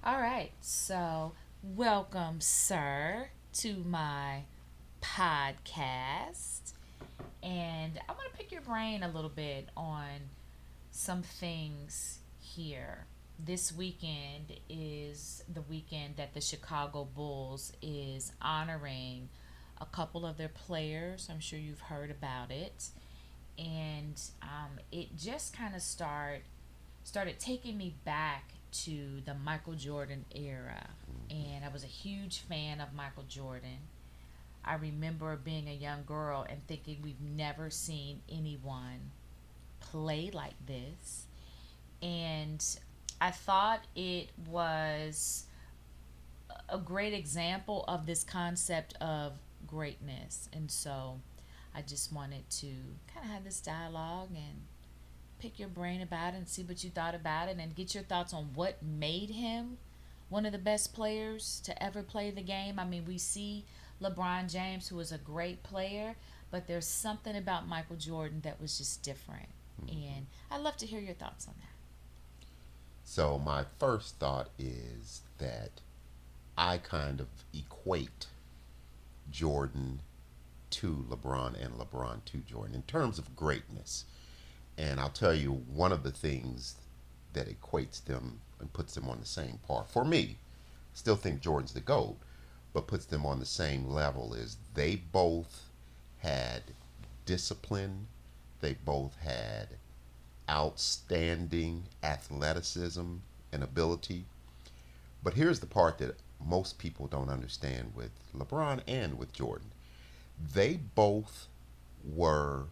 All right, so welcome, sir, to my podcast. And I want to pick your brain a little bit on some things here. This weekend is the weekend that the Chicago Bulls is honoring a couple of their players. I'm sure you've heard about it. And it just kind of started taking me back to the Michael Jordan era. And I was a huge fan of Michael Jordan. I remember being a young girl and thinking we've never seen anyone play like this. And I thought it was a great example of this concept of greatness. And so I just wanted to kind of have this dialogue and pick your brain about it and see what you thought about it and get your thoughts on what made him one of the best players to ever play the game. I mean, we see LeBron James, who is a great player, but there's something about Michael Jordan that was just different. And I'd love to hear your thoughts on that. So my first thought is that I kind of equate Jordan to LeBron and LeBron to Jordan in terms of greatness. And I'll tell you one of the things that equates them and puts them on the same par. For me, still think Jordan's the GOAT, but puts them on the same level is they both had discipline. They both had outstanding athleticism and ability. But here's the part that most people don't understand with LeBron and with Jordan. They both were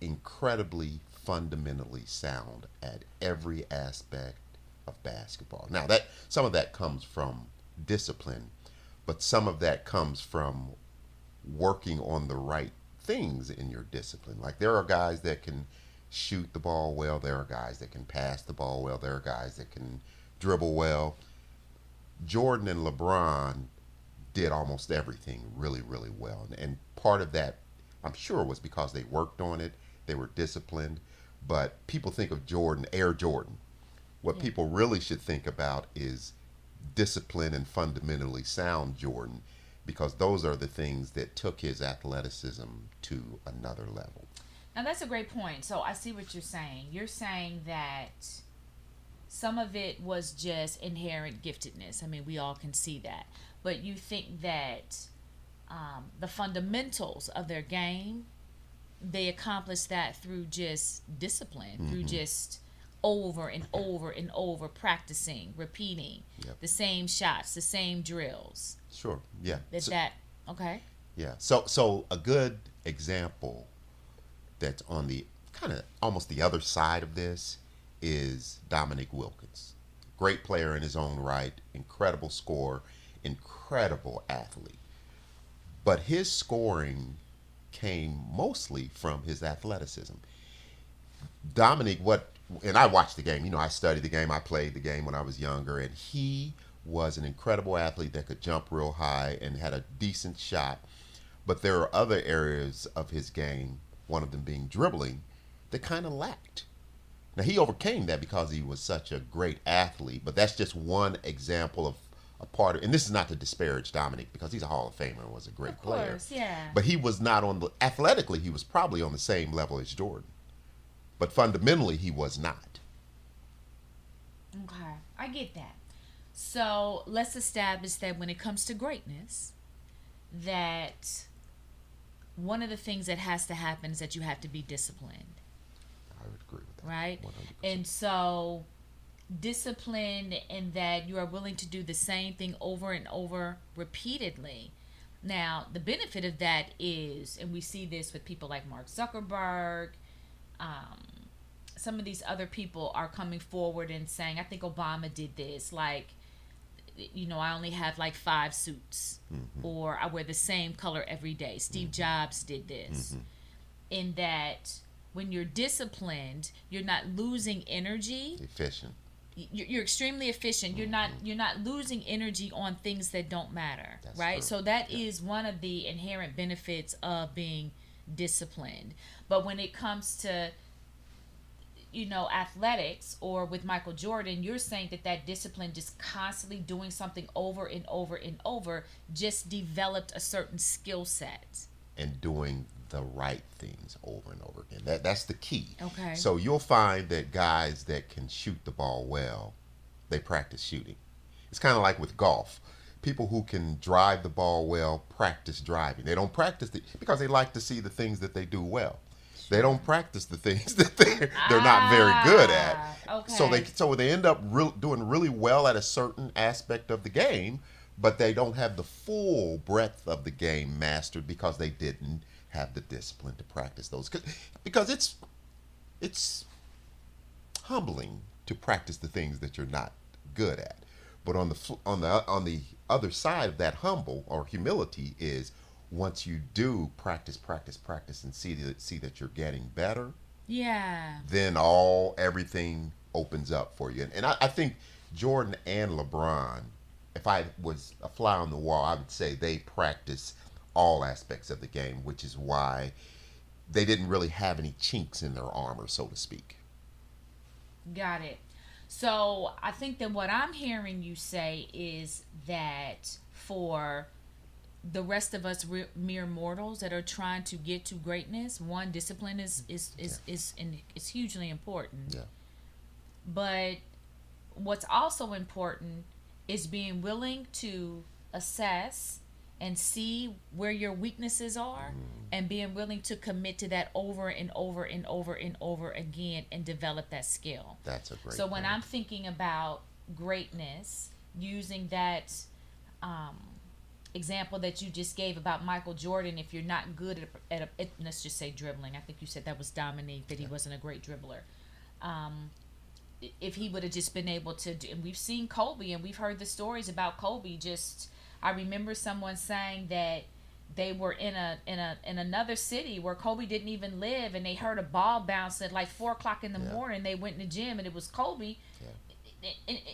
incredibly fundamentally sound at every aspect of basketball. Now that some of that comes from discipline, but some of that comes from working on the right things in your discipline. Like there are guys that can shoot the ball well, there are guys that can pass the ball well, there are guys that can dribble well. Jordan and LeBron did almost everything really, really well. And part of that, I'm sure, was because they worked on it, they were disciplined. But people think of Jordan, Air Jordan. What Yeah. people really should think about is disciplined and fundamentally sound Jordan, because those are the things that took his athleticism to another level. Now, that's a great point. So I see what you're saying. You're saying that some of it was just inherent giftedness. I mean, we all can see that. But you think that the fundamentals of their game, they accomplished that through just discipline, through Mm-hmm. just over and over and over practicing, repeating Yep. the same shots, the same drills. Sure. Yeah. That okay? Yeah. So a good example that's on the kind of almost the other side of this is Dominic Wilkins. Great player in his own right, incredible scorer, incredible athlete. But his scoring came mostly from his athleticism. Dominic, and I watched the game. I studied the game. I played the game when I was younger, and he was an incredible athlete that could jump real high and had a decent shot. But there are other areas of his game, one of them being dribbling, that kind of lacked. Now, he overcame that because he was such a great athlete, but that's just one example of a part of, and this is not to disparage Dominic because he's a Hall of Famer and was a great Of player. course, yeah. But he was not athletically, he was probably on the same level as Jordan. But fundamentally, he was not. Okay, I get that. So let's establish that when it comes to greatness, that one of the things that has to happen is that you have to be disciplined, I would agree with that. right? 100%. And so disciplined in that you are willing to do the same thing over and over repeatedly. Now, the benefit of that is, and we see this with people like Mark Zuckerberg, um, some of these other people are coming forward and saying, I think Obama did this, like, I only have like 5 suits, Mm-hmm. or I wear the same color every day. Steve Mm-hmm. Jobs did this. Mm-hmm. In that, when you're disciplined, you're not losing energy. Efficient. You're extremely efficient. You're not losing energy on things that don't matter, That's right? true. So that Yeah. is one of the inherent benefits of being disciplined. But when it comes to athletics, or with Michael Jordan, you're saying that discipline, just constantly doing something over and over and over, just developed a certain skill set. And doing the right things over and over again. That's the key. Okay. So you'll find that guys that can shoot the ball well, they practice shooting. It's kind of like with golf. People who can drive the ball well practice driving. They don't practice it because they like to see the things that they do well. They don't practice the things that they're not very good at. Okay. So they end up doing really well at a certain aspect of the game, but they don't have the full breadth of the game mastered because they didn't have the discipline to practice those. Because it's humbling to practice the things that you're not good at. But on the other side of that humble or humility is, once you do practice and see that you're getting better, Yeah. then everything opens up for you. And I think Jordan and LeBron, if I was a fly on the wall, I would say they practice all aspects of the game, which is why they didn't really have any chinks in their armor, so to speak. Got it. So I think that what I'm hearing you say is that for the rest of us mere mortals that are trying to get to greatness, one, discipline is hugely important. Yeah. But what's also important is being willing to assess and see where your weaknesses are, and being willing to commit to that over and over and over and over again, and develop that skill. That's a great So when point. I'm thinking about greatness, using that example that you just gave about Michael Jordan, if you're not good at let's just say dribbling, I think you said that was Dominique, that he wasn't a great dribbler. If he would have just been able to do, and we've seen Kobe, and we've heard the stories about Kobe. Just, I remember someone saying that they were in another city where Kobe didn't even live, and they heard a ball bounce at like 4 o'clock in the morning. They went in the gym, and it was Kobe.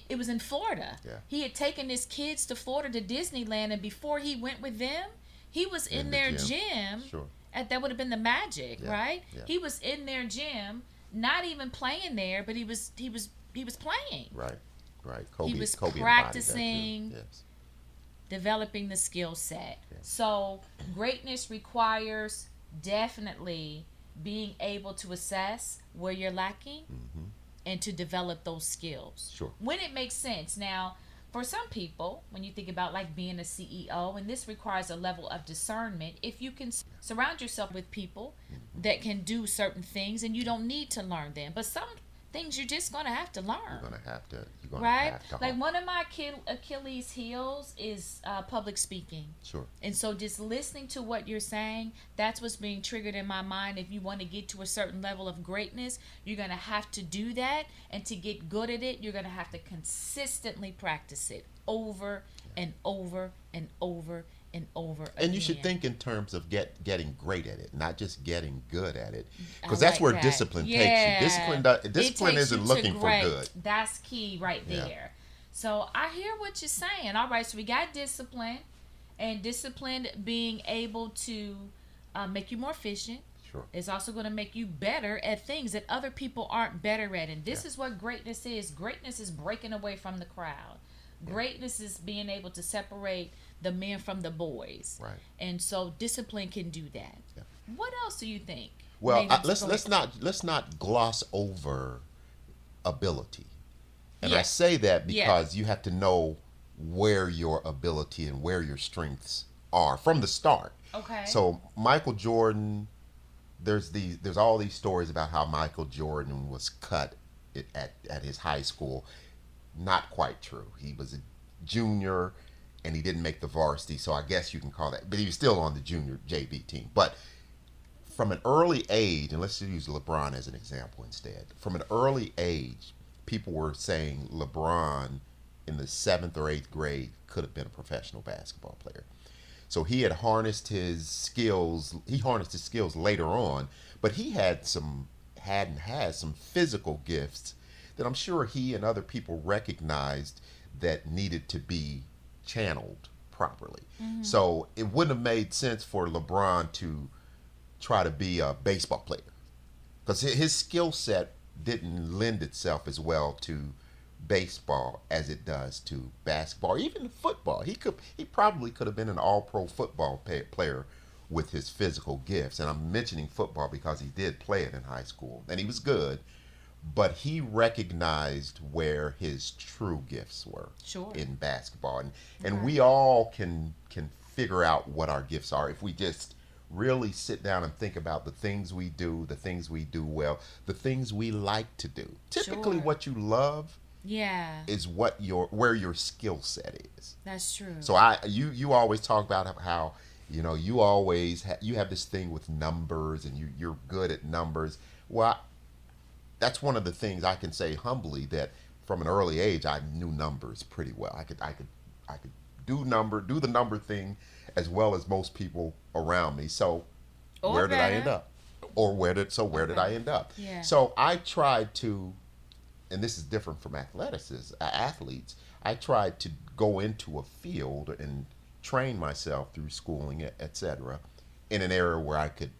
It was in Florida. Yeah. He had taken his kids to Florida, to Disneyland, and before he went with them, he was in the their gym. gym. Sure. That would have been the Magic, Yeah. right? Yeah. He was in their gym, not even playing there, but he was playing. Right. Kobe, He was Kobe practicing, embodied that too. Yes. developing the skill set. Yeah. So greatness requires definitely being able to assess where you're lacking, and to develop those skills. Sure. When it makes sense. Now, for some people, when you think about like being a CEO, and this requires a level of discernment, if you can surround yourself with people that can do certain things, and you don't need to learn them. But some things you're just going to have to learn. You're gonna have to. Right? Have to Like one of my Achilles heels is public speaking. Sure. And so just listening to what you're saying, that's what's being triggered in my mind. If you want to get to a certain level of greatness, you're going to have to do that. And to get good at it, you're going to have to consistently practice it over and over and over and over again. And you should think in terms of getting great at it, not just getting good at it, I because that's like where that. discipline Yeah. takes you. Discipline It takes isn't you to looking for great. good. That's key right Yeah. there. So I hear what you're saying. All right, so we got discipline, and discipline being able to make you more efficient. Sure. It's also going to make you better at things that other people aren't better at. And this is what greatness is. Greatness is breaking away from the crowd. Greatness is being able to separate the men from the boys. Right. And so discipline can do that. Yeah. What else do you think? Well, Maybe let's not gloss over ability. And I Yes. say that because you have to know where your ability and where your strengths are from the start. Okay. So Michael Jordan, there's all these stories about how Michael Jordan was cut at his high school. Not quite true. He was a junior and he didn't make the varsity, so I guess you can call that. But he was still on the junior JV team. But from an early age, and let's use LeBron as an example instead. From an early age, people were saying LeBron in the 7th or 8th grade could have been a professional basketball player. So he had harnessed his skills. He harnessed his skills later on, but he had some physical gifts that I'm sure he and other people recognized that needed to be channeled properly. So it wouldn't have made sense for LeBron to try to be a baseball player because his skill set didn't lend itself as well to baseball as it does to basketball, even football. He probably could have been an all-pro football player with his physical gifts. And I'm mentioning football because he did play it in high school and he was good, but he recognized where his true gifts were Sure. in basketball. And Okay. we all can figure out what our gifts are if we just really sit down and think about the things we do, the things we do well, the things we like to do. Typically Sure. what you love Yeah, is what where your skill set is. that's true. So you always talk about how you always you have this thing with numbers and you're good at numbers. Well, that's one of the things I can say humbly that from an early age I knew numbers pretty well. I could do the number thing as well as most people around me. So Or where did I better. end up? Or where did I Okay. end up? Yeah. So I tried to, and this is different from athletes. I tried to go into a field and train myself through schooling, etc., in an area where I could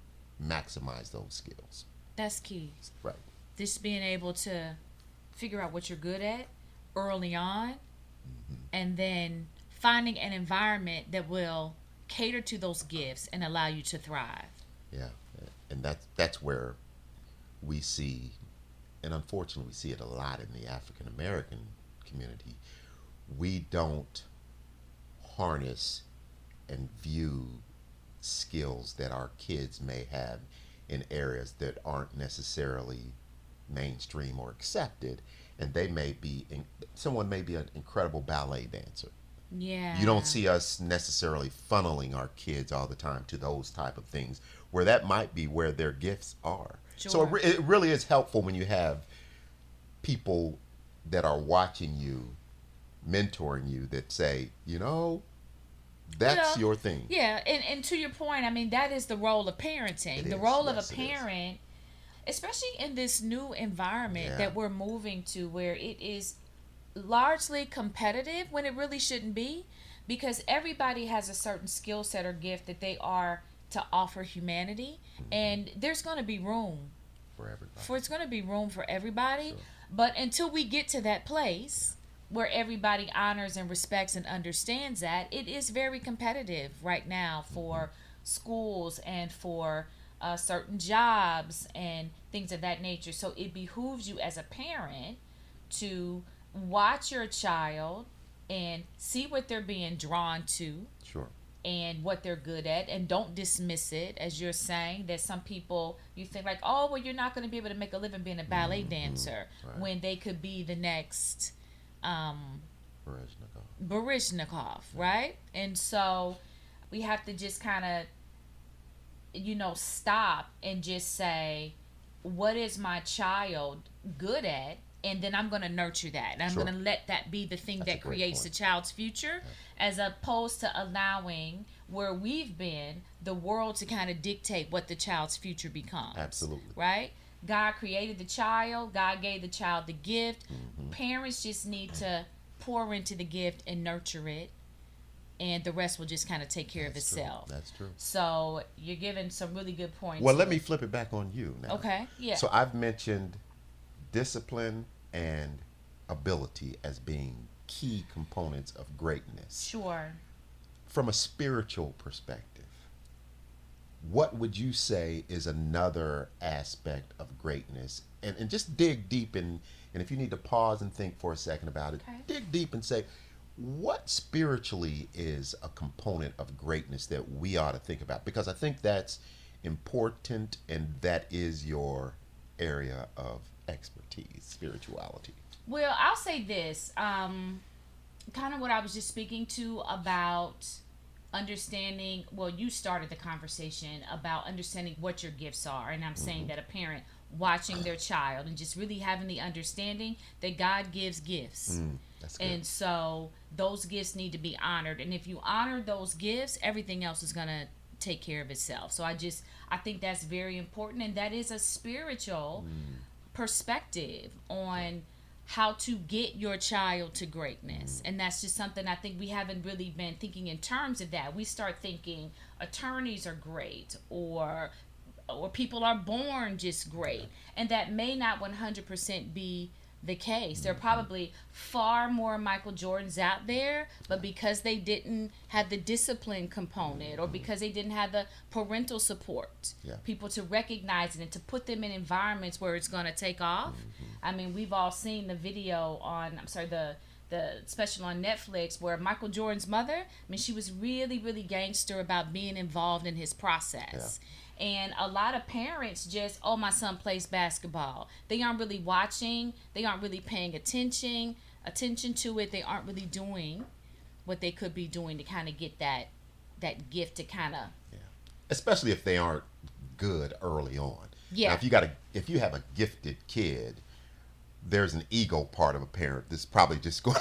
maximize those skills. That's key. Right. Just being able to figure out what you're good at early on, and then finding an environment that will cater to those gifts and allow you to thrive. Yeah. And that's where we see, and unfortunately we see it a lot in the African American community. We don't harness and view skills that our kids may have in areas that aren't necessarily mainstream or accepted, and someone may be an incredible ballet dancer. Yeah. You don't see us necessarily funneling our kids all the time to those type of things where that might be where their gifts are. So Sure. it really is helpful when you have people that are watching you, mentoring you, that say, that's Well, your thing. Yeah, and to your point, I mean, that is the role of parenting. It The is. role Yes, of it a is. parent, especially in this new environment Yeah. that we're moving to, where it is largely competitive when it really shouldn't be, because everybody has a certain skill set or gift that they are to offer humanity, and there's going to be room For everybody. it's going to be room for everybody. Sure. But until we get to that place where everybody honors and respects and understands that, it is very competitive right now for schools and for certain jobs and things of that nature. So it behooves you as a parent to watch your child and see what they're being drawn to Sure. and what they're good at, and don't dismiss it. As you're saying, that some people, you think like, oh well, you're not going to be able to make a living being a ballet dancer, Right. when they could be the next Baryshnikov. Baryshnikov, right? And so we have to just kind of stop and just say, what is my child good at, and then I'm going to nurture that, and I'm Sure. going to let that be the thing That's a that great creates point. the child's future, as opposed to allowing, where we've been, the world to kind of dictate what the child's future becomes. Absolutely. Right? God created the child, God gave the child the gift. Parents just need to pour into the gift and nurture it, and the rest will just kind of take care of That's true. itself. That's true. So you're giving some really good points. Well, let here. me flip it back on you now. Okay. Yeah. So I've mentioned discipline and ability as being key components of greatness. Sure. From a spiritual perspective, what would you say is another aspect of greatness? And just dig deep in, and if you need to pause and think for a second about it, Okay. dig deep and say, what spiritually is a component of greatness that we ought to think about? Because I think that's important, and that is your area of expertise, spirituality. Well, I'll say this. Kind of what I was just speaking to about understanding. Well, you started the conversation about understanding what your gifts are, and I'm saying that a parent watching their child and just really having the understanding that God gives gifts. That's good. And so those gifts need to be honored. And if you honor those gifts, everything else is going to take care of itself. So I think that's very important. And that is a spiritual perspective on how to get your child to greatness. And that's just something I think we haven't really been thinking in terms of that. We start thinking attorneys are great, or or people are born just great, and that may not 100% be the case. There are probably far more Michael Jordans out there, but because they didn't have the discipline component, or because they didn't have the parental support, people to recognize it and to put them in environments where it's going to take off. I mean, we've all seen the video on, the special on Netflix where Michael Jordan's mother, I mean, she was really, really gangster about being involved in his process. And a lot of parents just, oh, my son plays basketball. They aren't really watching. They aren't really paying attention to it. They aren't really doing what they could be doing to kind of get that gift to kind of. Yeah. Especially if they aren't good early on. Yeah. Now, if you have a gifted kid, there's an ego part of a parent that's probably just going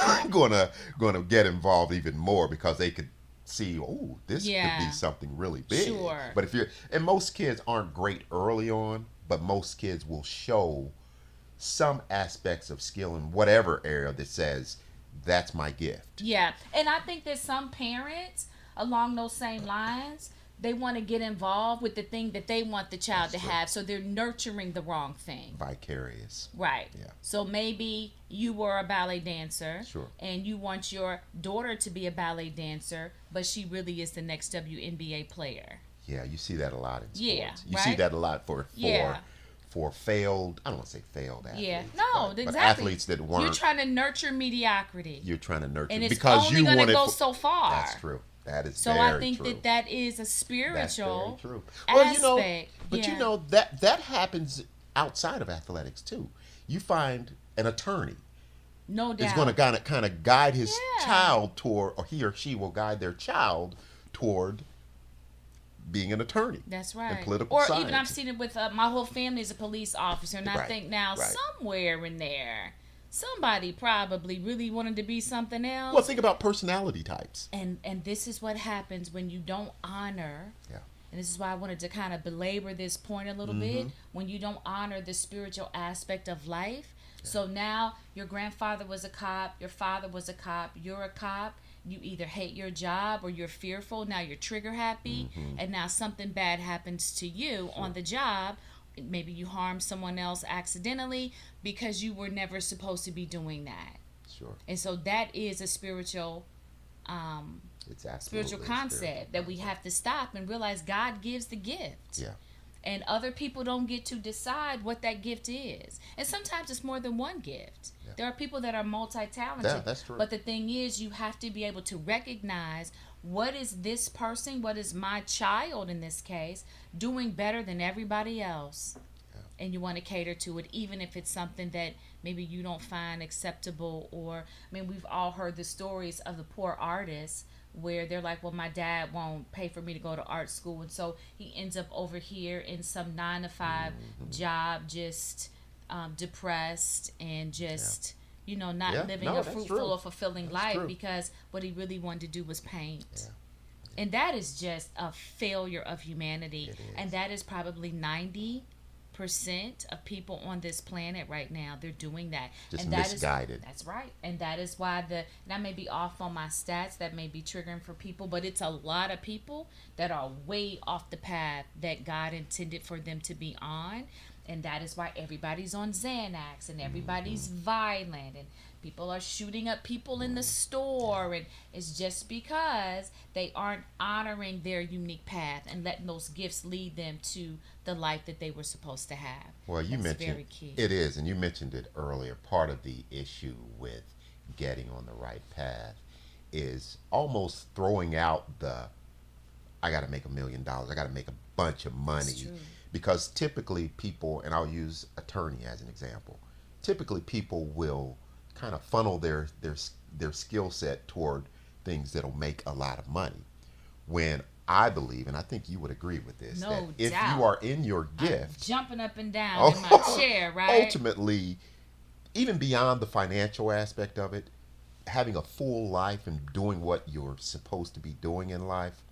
to get involved even more because they could see, oh, this could be something really big. Sure. But and most kids aren't great early on, but most kids will show some aspects of skill in whatever area that says, that's my gift. Yeah. And I think that some parents, along those same lines, they want to get involved with the thing that they want the child to have, so they're nurturing the wrong thing. Vicarious. Right. Yeah. So maybe you were a ballet dancer, sure, and you want your daughter to be a ballet dancer, but she really is the next WNBA player. Yeah, you see that a lot in sports. Yeah, you see that a lot for failed, I don't want to say failed athletes. Yeah, no, but exactly. athletes that weren't. You're trying to nurture mediocrity. You're trying to nurture, and it's because only going to go so far. That's true. That is so very I think true. that is a spiritual That's very true. aspect. Well, that happens outside of athletics too. You find an attorney, no doubt, is going to kind of guide his child toward, or he or she will guide their child toward being an attorney. That's right. And political or science. even I've seen it with my whole family is a police officer, and I think now somewhere in there, somebody probably really wanted to be something else. Well, think about personality types. And this is what happens when you don't honor. Yeah. And this is why I wanted to kind of belabor this point a little bit. When you don't honor the spiritual aspect of life. Yeah. So now your grandfather was a cop, your father was a cop, you're a cop. You either hate your job or you're fearful. Now you're trigger happy. And now something bad happens to you on the job. Maybe you harm someone else accidentally because you were never supposed to be doing that. Sure. And so that is a spiritual spiritual concept that we have to stop and realize God gives the gift. Yeah. And other people don't get to decide what that gift is. And sometimes it's more than one gift. Yeah. There are people that are multi-talented. Yeah, that's true. But the thing is, you have to be able to recognize, what is this person, what is my child in this case, doing better than everybody else? Yeah. And you want to cater to it, even if it's something that maybe you don't find acceptable. Or, I mean, we've all heard the stories of the poor artists where they're like, well, my dad won't pay for me to go to art school, and so he ends up over here in some 9-to-5 job, just depressed and just not living a fruitful or fulfilling life because what he really wanted to do was paint. Yeah. And that is just a failure of humanity. And that is probably 90% of people on this planet right now. They're doing that. Just and misguided. That's right. And that is why and I may be off on my stats, that may be triggering for people, but it's a lot of people that are way off the path that God intended for them to be on. And that is why everybody's on Xanax and everybody's violent and people are shooting up people in the store. And it's just because they aren't honoring their unique path and letting those gifts lead them to the life that they were supposed to have. Well, you mentioned very key. It is, and you mentioned it earlier. Part of the issue with getting on the right path is almost throwing out I got to make $1 million. I got to make a bunch of money. Because typically people, and I'll use attorney as an example, typically people will kind of funnel their skill set toward things that'll make a lot of money. When I believe, and I think you would agree with this, that if you are in your gift, I'm jumping up and down in my chair, right? Ultimately, even beyond the financial aspect of it, having a full life and doing what you're supposed to be doing in life,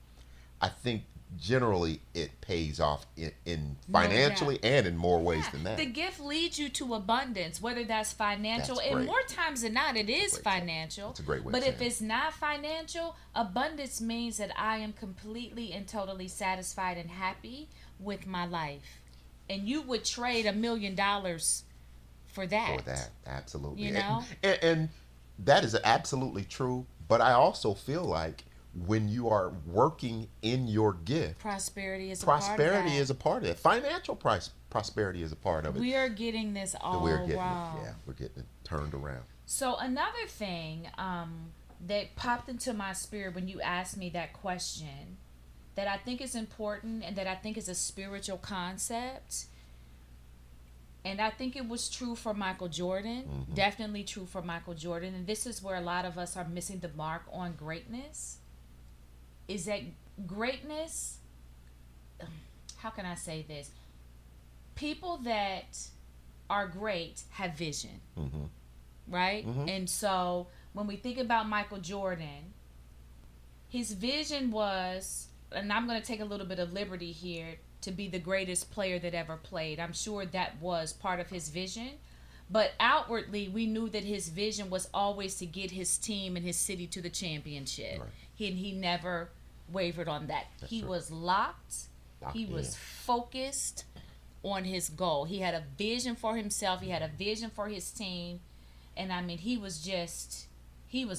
I think generally it pays off in No doubt. financially and in more ways Yeah, than the that. gift leads you to abundance, whether that's financial, That's and great. more times than not, it That's a is great saying. financial. That's a great way of But if saying it. it's not financial, abundance means that I am completely and totally satisfied and happy with my life. And you would trade $1 million for For that, that, absolutely, you know? and that is absolutely true. But I also feel like when you are working in your gift, Prosperity is a part of prosperity that. is a part of it. Financial prosperity is a part of it. We are getting this So we're all getting it. Yeah, wrong. we're getting it turned around. So another thing that popped into my spirit when you asked me that question that I think is important and that I think is a spiritual concept, and I think it was true for Michael Jordan, Mm-hmm. definitely true for Michael Jordan, and this is where a lot of us are missing the mark on greatness, is that greatness, how can I say this? People that are great have vision, Mm-hmm. right? Mm-hmm. And so when we think about Michael Jordan, his vision was, and I'm going to take a little bit of liberty here, to be the greatest player that ever played. I'm sure that was part of his vision. But outwardly, we knew that his vision was always to get his team and his city to the championship. Right. He never wavered on that. That's He true. was locked, he Locked in. was focused on his goal. He had a vision for himself, he had a vision for his team. And I mean, he was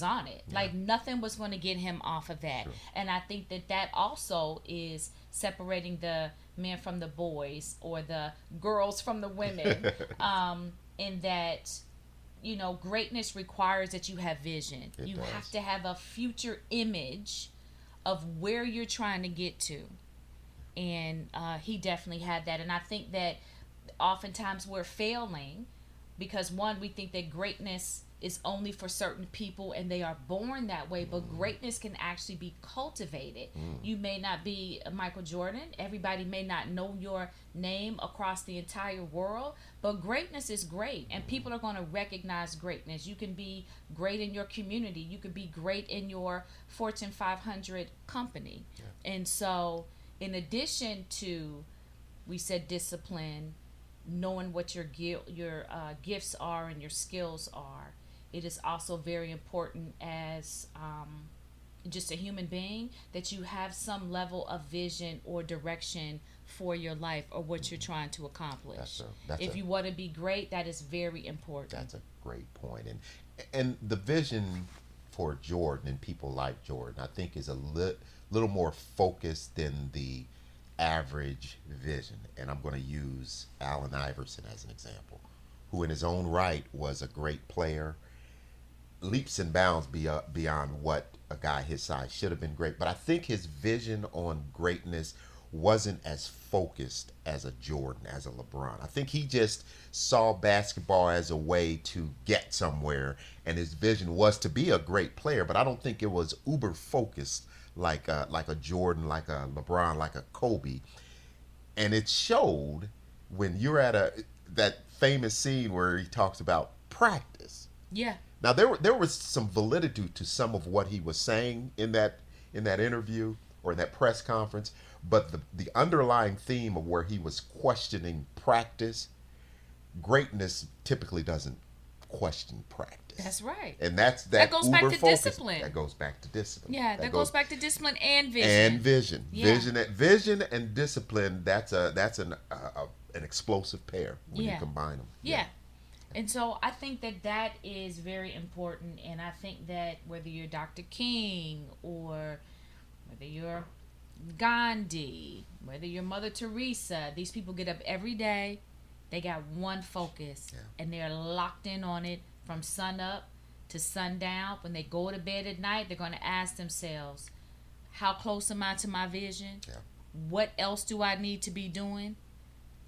on it. Yeah. Like nothing was going to get him off of that. True. And I think that that also is separating the men from the boys or the girls from the women. In that, you know, greatness requires that you have vision. It You does. have to have a future image of where you're trying to get to. And he definitely had that. And I think that oftentimes we're failing because one, we think that greatness is only for certain people and they are born that way, but greatness can actually be cultivated. You may not be Michael Jordan, everybody may not know your name across the entire world, but greatness is great and people are going to recognize greatness. You can be great in your community, you could be great in your Fortune 500 company. Yeah. And so in addition to, we said discipline, knowing what your gifts are and your skills are, it is also very important as just a human being that you have some level of vision or direction for your life or what you're trying to accomplish. If you want to be great, that is very important. That's a great point. And the vision for Jordan and people like Jordan, I think, is a little more focused than the average vision. And I'm going to use Allen Iverson as an example, who in his own right was a great player, leaps and bounds beyond what a guy his size should have been great. But I think his vision on greatness wasn't as focused as a Jordan, as a LeBron. I think he just saw basketball as a way to get somewhere, and his vision was to be a great player. But I don't think it was uber focused like a Jordan, like a LeBron, like a Kobe. And it showed when you're at that famous scene where he talks about practice. Yeah. Now there was some validity to some of what he was saying in that interview or in that press conference, but the underlying theme of where he was questioning practice, greatness typically doesn't question practice. That's right. And that's that goes back to focus. discipline. That goes back to discipline. Yeah, that goes back to discipline and vision. And vision. Yeah. Vision and discipline, that's an explosive pair when you combine them. Yeah. And so I think that that is very important. And I think that whether you're Dr. King or whether you're Gandhi, whether you're Mother Teresa, these people get up every day. They got one focus, and they're locked in on it from sun up to sundown. When they go to bed at night, they're going to ask themselves, how close am I to my vision? Yeah. What else do I need to be doing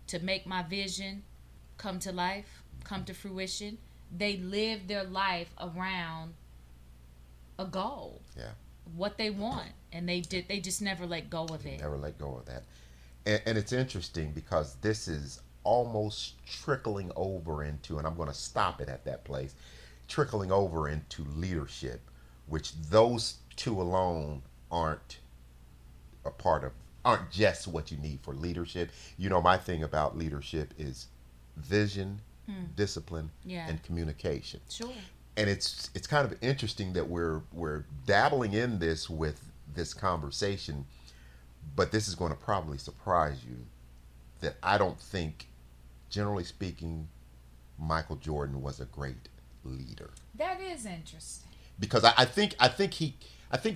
to make my vision come to life, come to fruition? They live their life around a goal. Yeah. What they want. And they just never let go of it. Never let go of that. And it's interesting because this is almost trickling over into, and I'm going to stop it at that place, trickling over into leadership, which those two alone aren't a part of, aren't just what you need for leadership. You know, my thing about leadership is vision, discipline, Yeah. and communication. Sure. And it's kind of interesting that we're dabbling in this with this conversation, but this is going to probably surprise you that I don't think, generally speaking, Michael Jordan was a great leader. That is interesting. Because I think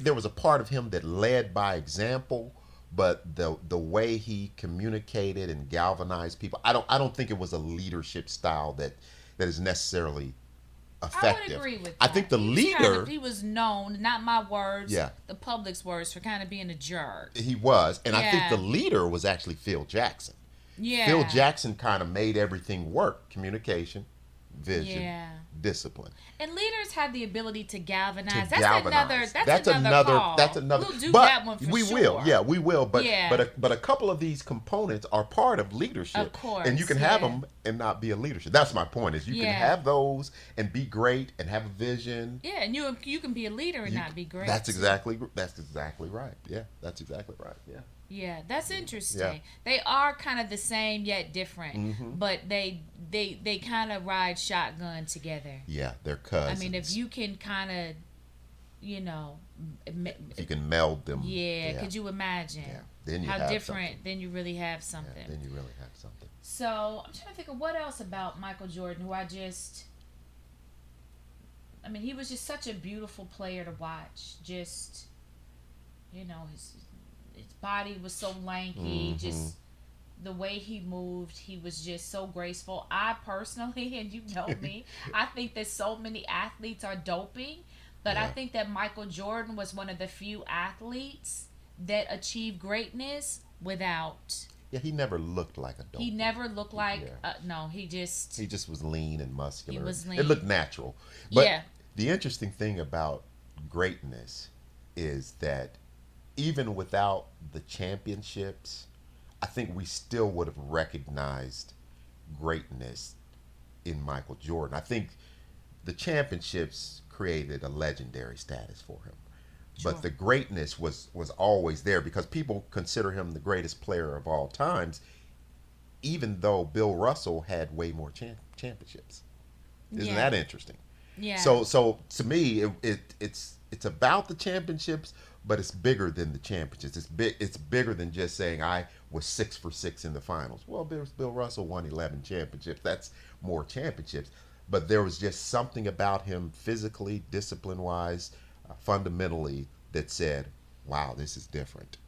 there was a part of him that led by example, but the way he communicated and galvanized people, I don't think it was a leadership style that is necessarily effective. I would agree with that. I think the leader, he was known, not my words, yeah, the public's words, for kind of being a jerk. he was, and I think Yeah. the leader was actually Phil Jackson. Yeah. Phil Jackson kind of made everything work: communication, vision, Yeah. discipline. And leaders have the ability to galvanize. To galvanize. That's another call. That's another. We'll do but that one for we sure. will, yeah, we will. But Yeah. but a couple of these components are part of leadership, Of course, and you can have yeah. them and not be a leadership. That's my point. Is you can Yeah. have those and be great and have a vision. Yeah, and you can be a leader and not be great. That's exactly right. Yeah, that's exactly right. Yeah. Yeah, that's interesting. Yeah. They are kind of the same yet different, Mhm. but they kind of ride shotgun together. Yeah, they're cousins. I mean, if you can kind of, you know, if you can meld them. yeah, could you imagine Yeah. Then you how have different? something. Then you really have Yeah, something. then you really have something. So I'm trying to think of what else about Michael Jordan, who I mean, he was just such a beautiful player to watch. Just, you know, his body was so lanky. Mhm. Just the way he moved, he was just so graceful. I personally, and you know me, I think that so many athletes are doping, but I Yeah. think that Michael Jordan was one of the few athletes that achieved greatness without. Yeah, he never looked like a dope. He never looked like Yeah. no. He just was lean and muscular. He was It lean. looked natural. But Yeah. the interesting thing about greatness is that even without the championships, I think we still would have recognized greatness in Michael Jordan. I think the championships created a legendary status for him. Sure. But the greatness was always there because people consider him the greatest player of all times, even though Bill Russell had way more championships. Isn't Yeah. that interesting? Yeah. So to me, it's about the championships, but it's bigger than the championships. It's bigger than just saying I was 6 for 6 in the finals. Well, Bill Russell won 11 championships. That's more championships. But there was just something about him physically, discipline-wise, fundamentally, that said, "Wow, this is different."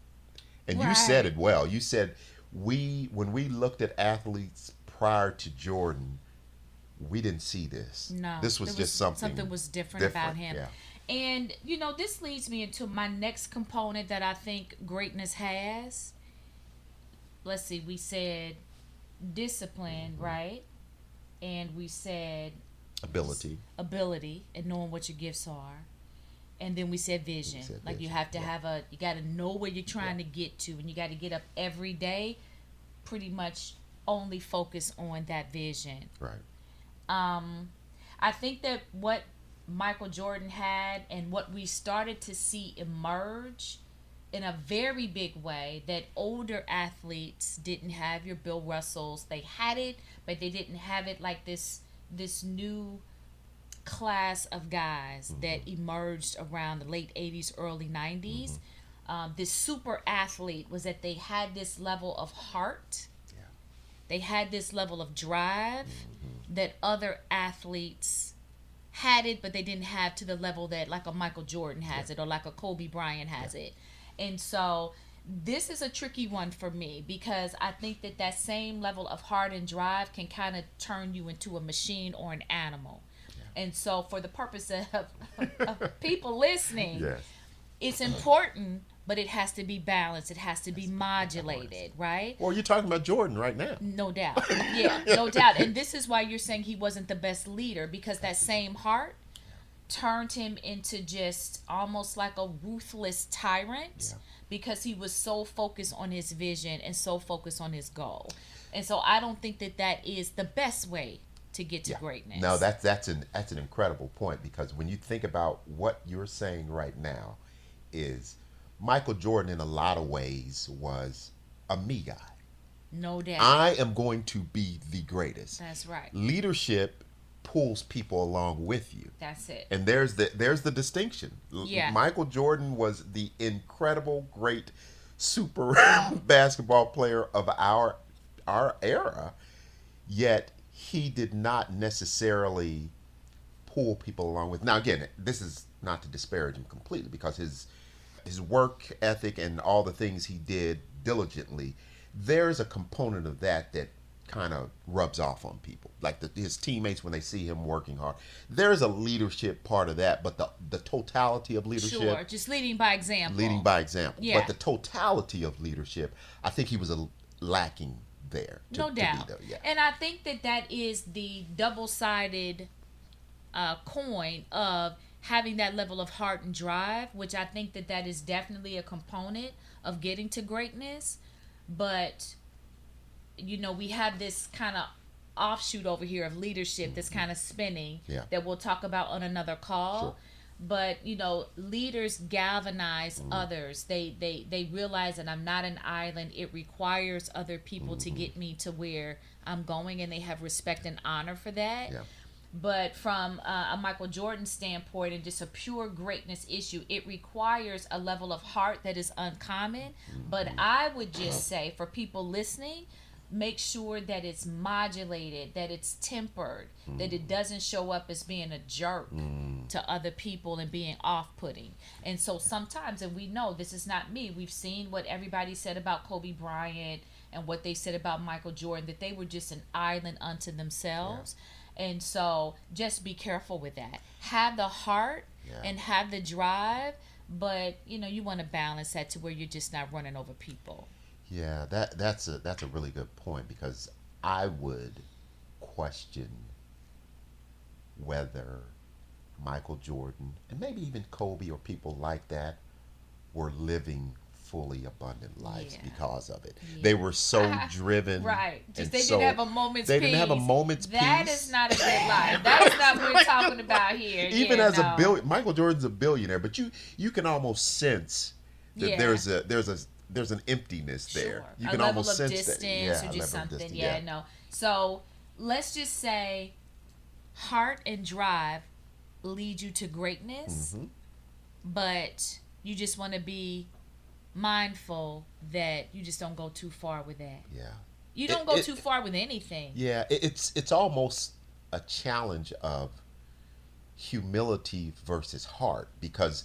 And you said it well. You said when we looked at athletes prior to Jordan, we didn't see this. No, This was just something was different about him. Yeah. And you know, this leads me into my next component that I think greatness has. Let's see, we said discipline, right? And we said Ability. and knowing what your gifts are. And then we said vision. Like you vision, have to yeah. you got to know where you're trying to get to, and you got to get up every day, pretty much only focus on that vision. Right. I think that what Michael Jordan had and what we started to see emerge in a very big way that older athletes didn't have. Your Bill Russells, they had it, but they didn't have it like this new class of guys that emerged around the late 80s, early 90s. This super athlete was that they had this level of heart. Yeah. They had this level of drive that other athletes had it, but they didn't have to the level that like a Michael Jordan has it or like a Kobe Bryant has it. And so this is a tricky one for me because I think that same level of heart and drive can kind of turn you into a machine or an animal. And so for the purpose of people listening, Yes. it's important, but it has to be balanced. It has to be modulated, right? Well, you're talking about Jordan right now. No doubt. Yeah, no doubt. And this is why you're saying he wasn't the best leader, because that same heart turned him into just almost like a ruthless tyrant because he was so focused on his vision and so focused on his goal. And so I don't think that is the best way to get to greatness. No, that's an incredible point, because when you think about what you're saying right now is Michael Jordan, in a lot of ways, was a me guy. No doubt. I am going to be the greatest. That's right. Leadership pulls people along with you. That's it. And there's the distinction. Yeah. Michael Jordan was the incredible, great, super basketball player of our era. Yet he did not necessarily pull people along with. Now, again, this is not to disparage him completely, because his work ethic and all the things he did diligently, there's a component of that kind of rubs off on people, like his teammates when they see him working hard. There's a leadership part of that, but the totality of leadership, sure, just leading by example. Yeah. But the totality of leadership, I think he was lacking there. No doubt. Yeah. And I think that is the double-sided coin of having that level of heart and drive, which I think that is definitely a component of getting to greatness. But we have this kind of offshoot over here of leadership that's kind of spinning, that we'll talk about on another call. Sure. But leaders galvanize others. They realize that I'm not an island. It requires other people to get me to where I'm going, and they have respect and honor for that. Yeah. But from a Michael Jordan standpoint and just a pure greatness issue, it requires a level of heart that is uncommon. But I would just say, for people listening, make sure that it's modulated, that it's tempered, that it doesn't show up as being a jerk to other people and being off-putting. And so sometimes, and we know this is not me, we've seen what everybody said about Kobe Bryant and what they said about Michael Jordan, that they were just an island unto themselves. Yeah. And so just be careful with that. Have the heart and have the drive, but you want to balance that to where you're just not running over people. Yeah, that's a really good point, because I would question whether Michael Jordan and maybe even Kobe or people like that were living fully abundant lives because of it. Yeah. They were so driven. Right. Just they didn't have a moment's peace. They didn't have a moment's peace. That is not a good life. That is not what we're talking about here. Even as a Michael Jordan's a billionaire, but you can almost sense that there's an emptiness there. Sure. You can a almost level of sense distance that. Or just something. No. So let's just say heart and drive lead you to greatness, but you just want to be mindful that you just don't go too far with that. Yeah. You don't go too far with anything. Yeah, it's almost a challenge of humility versus heart, because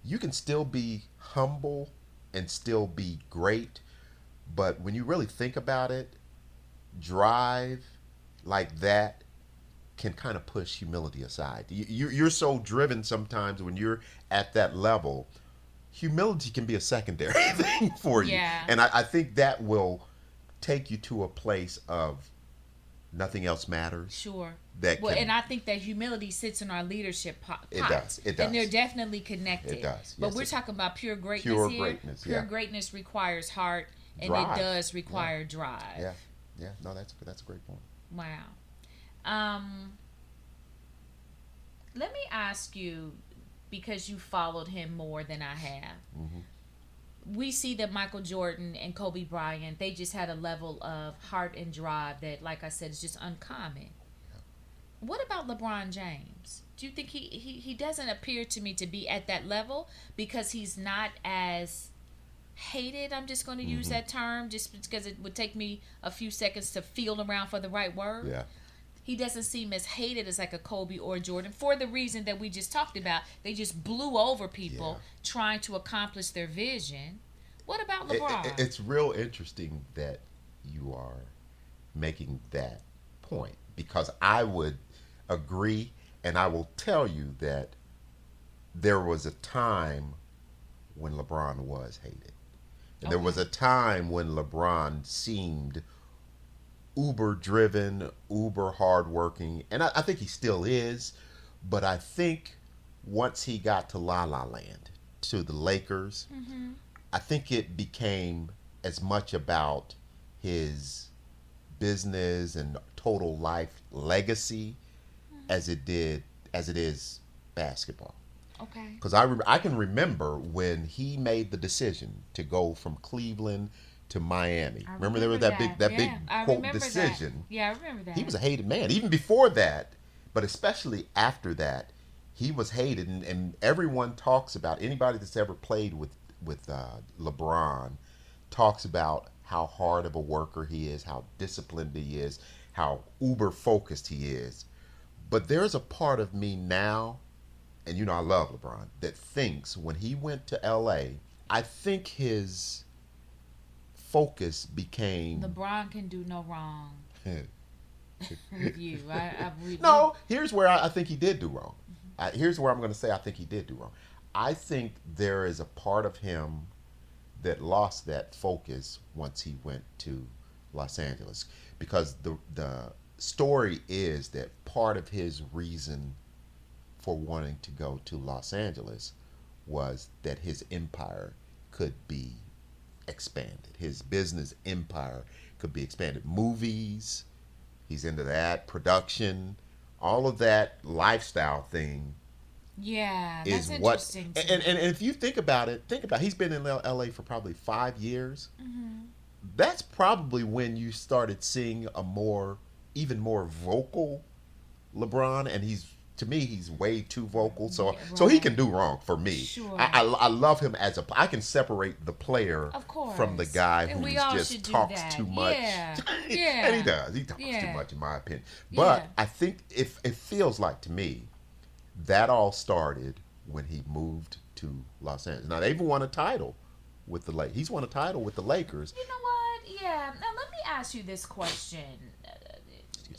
you can still be humble and still be great, but when you really think about it, drive like that can kind of push humility aside. You're so driven sometimes when you're at that level. Humility can be a secondary thing for you. Yeah. And I think that will take you to a place of nothing else matters. Sure. And I think that humility sits in our leadership pot. It does. And they're definitely connected. It does. But we're talking about pure greatness here. Pure greatness requires heart, and drive. It does require drive. Yeah. Yeah. No, that's a great point. Wow. Let me ask you, because you followed him more than I have. We see that Michael Jordan and Kobe Bryant, they just had a level of heart and drive that, like I said, is just uncommon. What about LeBron James? Do you think he doesn't appear to me to be at that level because he's not as hated? I'm just going to use that term just because it would take me a few seconds to feel around for the right word. Yeah. He doesn't seem as hated as like a Kobe or Jordan, for the reason that we just talked about. They just blew over people trying to accomplish their vision. What about LeBron? It's real interesting that you are making that point, because I would agree, and I will tell you that there was a time when LeBron was hated. And there was a time when LeBron seemed uber driven, uber hardworking, and I think he still is. But I think once he got to La La Land, to the Lakers, I think it became as much about his business and total life legacy as it is basketball. Okay. Because I can remember when he made the decision to go from Cleveland to Miami. I Remember there was remember that big that. Yeah, I quote remember that. decision. Yeah, I remember He that. was a hated man. Even before that, but especially after that, he was hated, and everyone talks about anybody that's ever played with LeBron talks about how hard of a worker he is, how disciplined he is, how uber focused he is. But there's a part of me now, and you know I love LeBron, that thinks when he went to LA, I think his focus became LeBron can do no wrong with you. no, here's where I think he did do wrong. Here's where I'm going to say I think he did do wrong. I think there is a part of him that lost that focus once he went to Los Angeles, because the story is that part of his reason for wanting to go to Los Angeles was that his empire could be expanded. His business empire could be expanded. Movies, he's into that, production, all of that lifestyle thing Yeah, is that's what. interesting And if you think about it, he's been in LA for probably 5 years. Mm-hmm. That's probably when you started seeing even more vocal LeBron, and to me he's way too vocal. So Yeah, so he right. can do wrong for me. Sure. I love him as I can separate the player Of course. from the guy And who we all just should do talks that. too much. Yeah. And Yeah. he does. He talks too Yeah. much, in my opinion. But Yeah. I think if it feels like to me that all started when he moved to Los Angeles. Now they've won a title with the Lakers. He's won a title with the Lakers. You know what? Yeah. Now let me ask you this question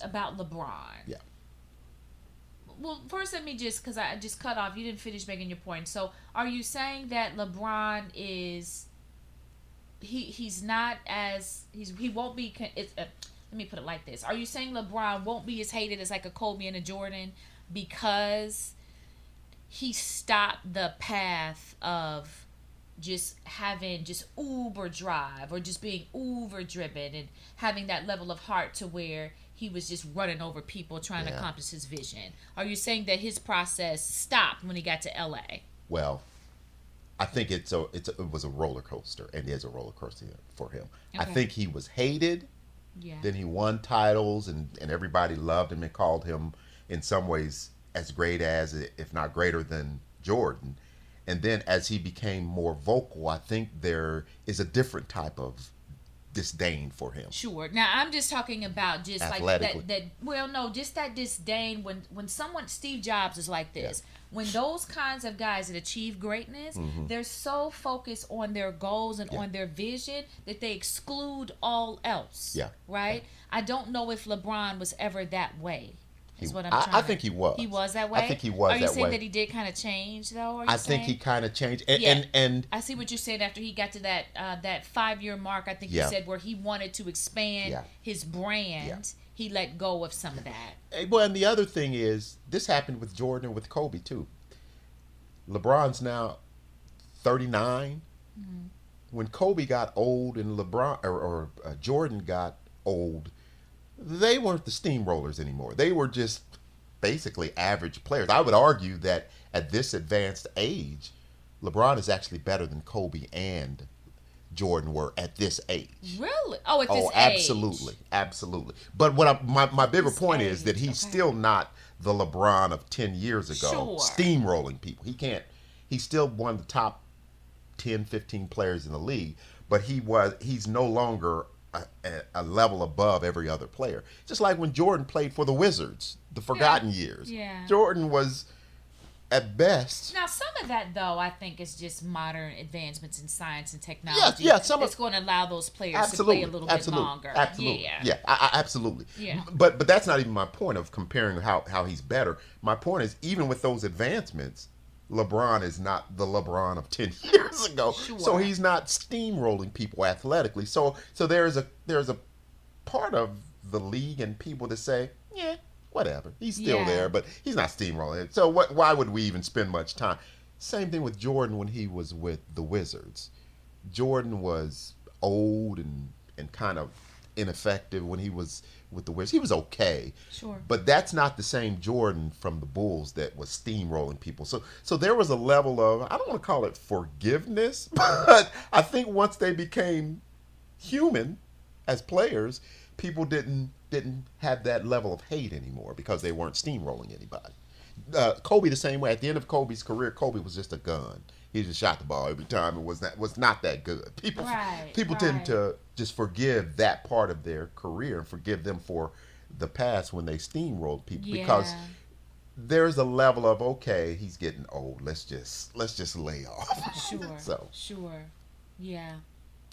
about LeBron. Yeah. Well, first let me because I just cut off. You didn't finish making your point. So, are you saying that LeBron is he's not as he won't be? Let me put it like this: are you saying LeBron won't be as hated as like a Kobe and a Jordan because he stopped the path of just having just uber drive or just being uber driven and having that level of heart to where he was just running over people trying to accomplish his vision? Are you saying that his process stopped when he got to LA? Well, I think it was a roller coaster, and is a roller coaster for him. I Okay. think he was hated. Yeah. Then he won titles, and everybody loved him and called him in some ways as great as, if not greater than, Jordan. And then as he became more vocal, I think there is a different type of disdain for him. Sure. Now I'm just talking about just like Athletically. that. Well, no, just that disdain when someone Steve Jobs is like this. When those kinds of guys that achieve greatness, they're so focused on their goals and on their vision that they exclude all else. Yeah. Right. I don't know if LeBron was ever that way. Is what I'm I trying. think he was. He was that way. I think he was Are you that saying way. that he did kind of change though? I think he kind of changed, Yeah. and I see what you said after he got to that 5-year mark. I think you said where he wanted to expand his brand. Yeah. He let go of some of that. well, and the other thing is, this happened with Jordan and with Kobe too. LeBron's now 39. When Kobe got old and LeBron or Jordan got old, they weren't the steamrollers anymore. They were just basically average players. I would argue that at this advanced age, LeBron is actually better than Kobe and Jordan were at this age. Really? Oh, at this age. Absolutely, absolutely. But my bigger point is that he's still not the LeBron of 10 years ago, steamrolling people. He's still one of the top 10, 15 players in the league, but he's no longer a level above every other player. Just like when Jordan played for the Wizards, the forgotten years. Yeah. Jordan was, at best. Now, some of that, though, I think is just modern advancements in science and technology. It's going to allow those players to play a little bit longer. Absolutely. Yeah. Absolutely. Yeah. But that's not even my point of comparing how he's better. My point is, even with those advancements, LeBron is not the LeBron of 10 years ago. Sure. So he's not steamrolling people athletically. So there's a part of the league and people that say, yeah, whatever. He's still there, but he's not steamrolling it. So why would we even spend much time? Same thing with Jordan when he was with the Wizards. Jordan was old and kind of ineffective when he was with the Wizards. He was okay, Sure. but that's not the same Jordan from the Bulls that was steamrolling people. So there was a level of, I don't want to call it forgiveness, but I think once they became human as players, people didn't have that level of hate anymore because they weren't steamrolling anybody. Kobe the same way. At the end of Kobe's career, Kobe was just a gun. He just shot the ball every time. It was not that good. People tend to just forgive that part of their career and forgive them for the past when they steamrolled people because there's a level of, okay, he's getting old. Let's just lay off. Sure. So Sure. Yeah.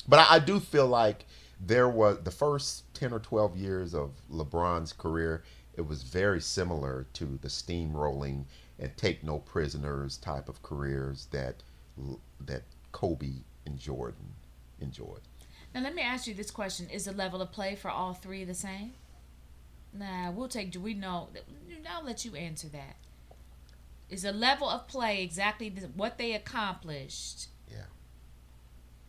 but I do feel like there was the first 10 or 12 years of LeBron's career, it was very similar to the steamrolling and take no prisoners type of careers that Kobe and Jordan enjoyed. Now let me ask you this question: is the level of play for all three the same? Nah, we know. I'll let you answer that. Is the level of play exactly what they accomplished? Yeah.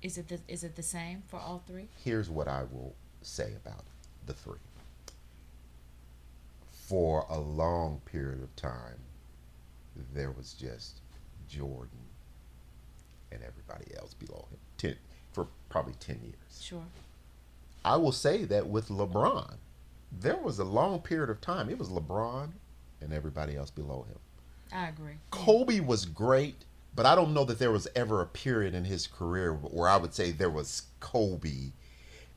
Is it the same for all three? Here's what I will say about the three. For a long period of time, there was just Jordan and everybody else below him. For probably 10 years. Sure. I will say that with LeBron, there was a long period of time. It was LeBron and everybody else below him. I agree. Kobe was great, but I don't know that there was ever a period in his career where I would say there was Kobe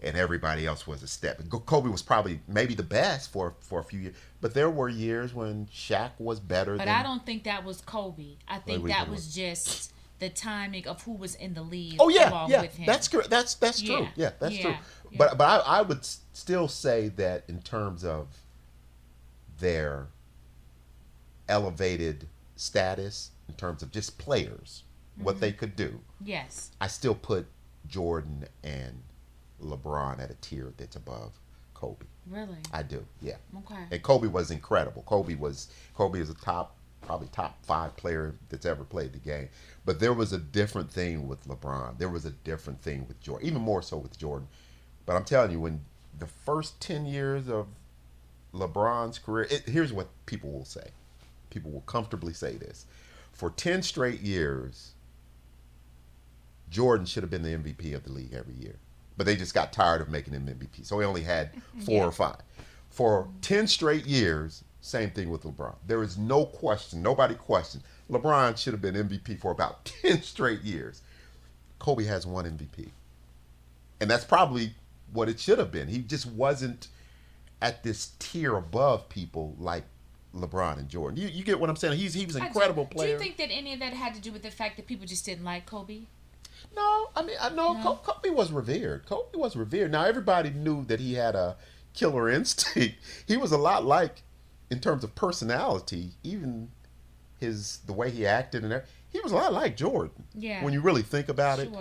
and everybody else was a step. Kobe was probably maybe the best for a few years, but there were years when Shaq was better. But I don't think that was Kobe. I think that was just the timing of who was in the league. Oh yeah, along yeah, with him. that's true. That's true. Yeah, that's true. Yeah. But I would still say that in terms of their elevated status, in terms of just players, what they could do. Yes. I still put Jordan and LeBron at a tier that's above Kobe. Really? I do. Yeah. Okay. And Kobe was incredible. Kobe is a probably top 5 player that's ever played the game. But there was a different thing with LeBron. There was a different thing with Jordan, even more so with Jordan. But I'm telling you, when the first 10 years of LeBron's career, here's what people will say. People will comfortably say this. For 10 straight years, Jordan should have been the MVP of the league every year. But they just got tired of making him MVP. So he only had 4 or 5. For 10 straight years, same thing with LeBron. There is no question, nobody questioned. LeBron should have been MVP for about 10 straight years. Kobe has 1 MVP. And that's probably what it should have been. He just wasn't at this tier above people like LeBron and Jordan. You get what I'm saying? He was an incredible player. Do you think that any of that had to do with the fact that people just didn't like Kobe? No, I mean, no. Kobe was revered. Kobe was revered. Now, everybody knew that he had a killer instinct. He was a lot like, in terms of personality, even the way he acted and everything, he was a lot like Jordan. Yeah. When you really think about it.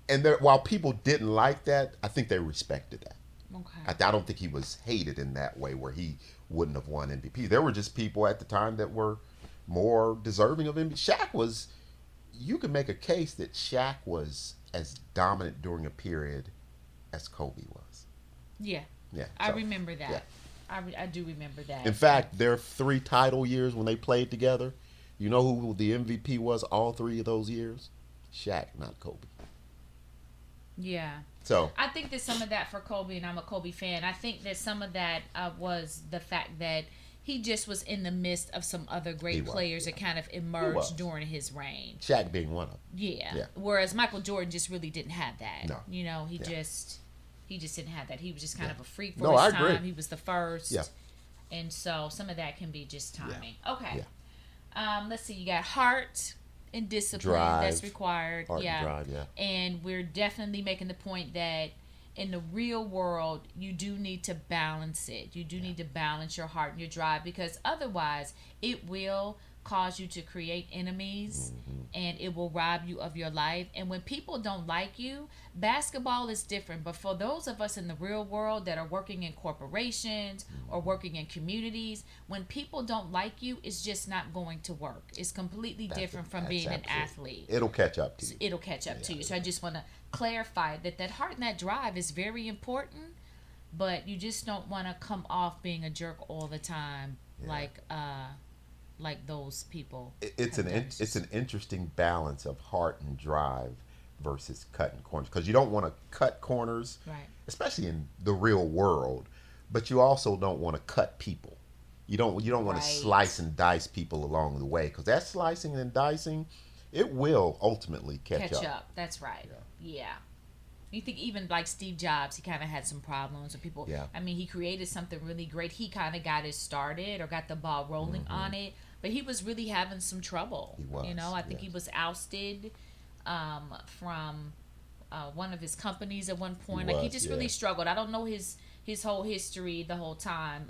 And while people didn't like that, I think they respected that. Okay. I don't think he was hated in that way where he wouldn't have won MVP. There were just people at the time that were more deserving of MVP. Shaq was... You can make a case that Shaq was as dominant during a period as Kobe was. Yeah. Yeah. I remember that. Yeah. I do remember that. In fact, their 3 title years when they played together, you know who the MVP was all 3 of those years? Shaq, not Kobe. Yeah. So I think that some of that for Kobe, and I'm a Kobe fan, I think that some of that was the fact that he just was in the midst of some other great players that kind of emerged during his reign. Shaq being one of them. Yeah. Whereas Michael Jordan just really didn't have that. No. You know, he just didn't have that. He was just kind of a freak for No, I his agree. time. He was the first. Yeah. And so some of that can be just timing. Yeah. Okay. Yeah. Let's see. You got heart and discipline that's required. Heart and drive, And we're definitely making the point that in the real world, you do need to balance it. You do need to balance your heart and your drive, because otherwise it will cause you to create enemies and it will rob you of your life. And when people don't like you, basketball is different. But for those of us in the real world that are working in corporations or working in communities, when people don't like you, it's just not going to work. It's completely different from being an athlete. It'll catch up to you. It'll catch up to you. So I just want to clarify that heart and that drive is very important, but you just don't want to come off being a jerk all the time, Yeah. like those people. It's have done. it's an interesting balance of heart and drive versus cutting corners, because you don't want to cut corners, Right. especially in the real world, but you also don't want to cut people. You don't want to Right. slice and dice people along the way, because that slicing and dicing, it will ultimately catch Catch up. up. That's right. Yeah. Yeah. You think even like Steve Jobs, he kind of had some problems with people. Yeah. I mean, he created something really great. He kind of got it started or got the ball rolling on it, but he was really having some trouble. He was, You know, I think he yes. was ousted from one of his companies at one point. He Like he was, just yeah. really struggled. I don't know his whole history the whole time.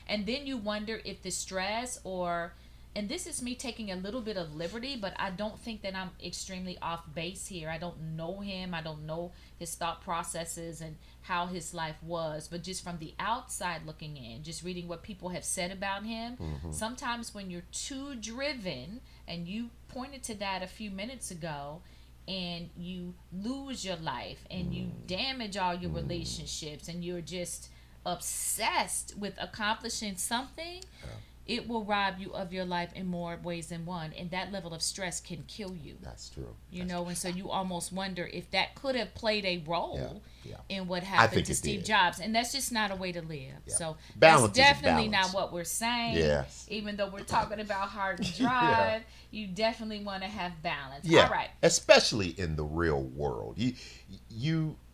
And then you wonder if the stress or, and this is me taking a little bit of liberty, but I don't think that I'm extremely off base here. I don't know him. I don't know his thought processes and how his life was. But just from the outside looking in, just reading what people have said about him, sometimes when you're too driven, and you pointed to that a few minutes ago, and you lose your life and you damage all your relationships and you're just obsessed with accomplishing something, it will rob you of your life in more ways than one, and that level of stress can kill you. That's true. You know, and so you almost wonder if that could have played a role Yeah. in what I happened think to it Steve did. Jobs, and that's just not a way to live. Yeah. So Balance that's is definitely balance. not what we're saying. Yes. Even though we're talking about hard drive, you definitely want to have balance. Yeah, All right. especially in the real world.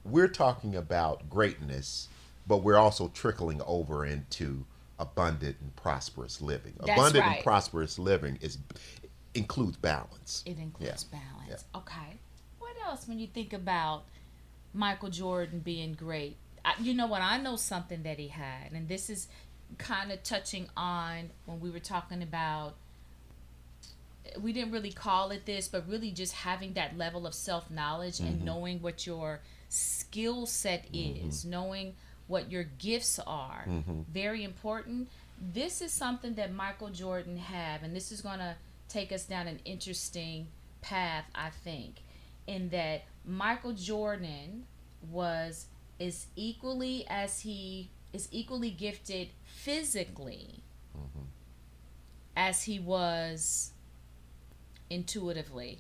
We're talking about greatness, but we're also trickling over into abundant and prosperous living. That's Abundant right. and prosperous living includes balance. It includes Yeah. balance. Okay. What else when you think about Michael Jordan being great? You know what? I know something that he had, and this is kind of touching on when we were talking about, we didn't really call it this, but really just having that level of self-knowledge and knowing what your skill set is, knowing what your gifts are. Very important. This is something that Michael Jordan had, and this is going to take us down an interesting path, I think, in that Michael Jordan is equally gifted physically as he was intuitively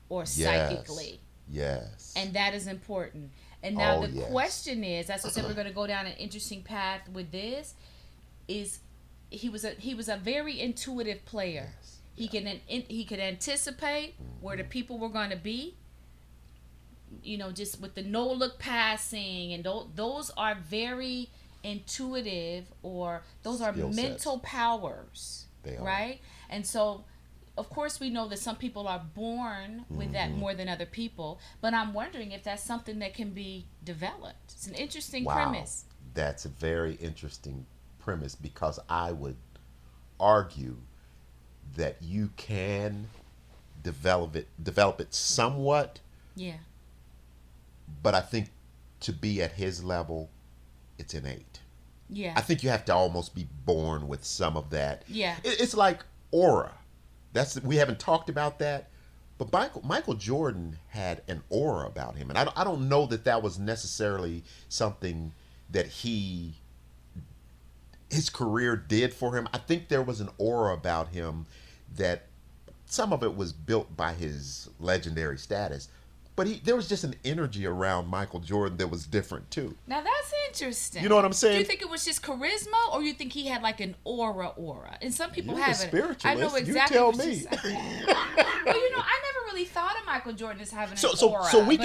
or psychically. Yes. And that is important. And now the yes. question is, as I said, we're going to go down an interesting path with this. Is he was a very intuitive player. Yes. He could anticipate where the people were going to be. You know, just with the no look passing, and those are very intuitive, or those are Skill sets. mental powers. They are. Right? And so, of course, we know that some people are born with that more than other people, but I'm wondering if that's something that can be developed. It's an interesting premise. That's a very interesting premise, because I would argue that you can develop it somewhat, Yeah. but I think to be at his level, it's innate. Yeah. I think you have to almost be born with some of that. Yeah. It's like aura. We haven't talked about that, but Michael Jordan had an aura about him, and I don't know that was necessarily something that his career did for him. I think there was an aura about him that some of it was built by his legendary status, but there was just an energy around Michael Jordan that was different too. Now that's interesting. You know what I'm saying? Do you think it was just charisma, or you think he had like an aura? And some people You're have the it. spiritualist. I know exactly. You tell what me. you're saying. Well, you know, I never really thought of Michael Jordan as having an aura. So we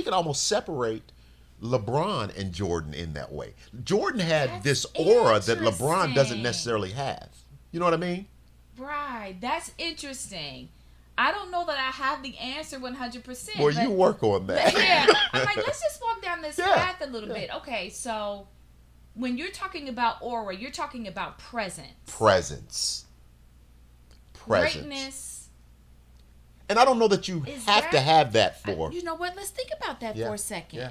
can almost separate LeBron and Jordan in that way. Jordan had That's this aura that LeBron doesn't interesting. necessarily have. You know what I mean? Right. That's interesting. I don't know that I have the answer 100%. Well, you work on that. Yeah. I'm like, let's just walk down this Yeah. path a little bit. Okay, so when you're talking about aura, you're talking about presence. Presence. Greatness. And I don't know that you Is have to that- have that for. You know what? Let's think about that Yeah. for a second. Yeah.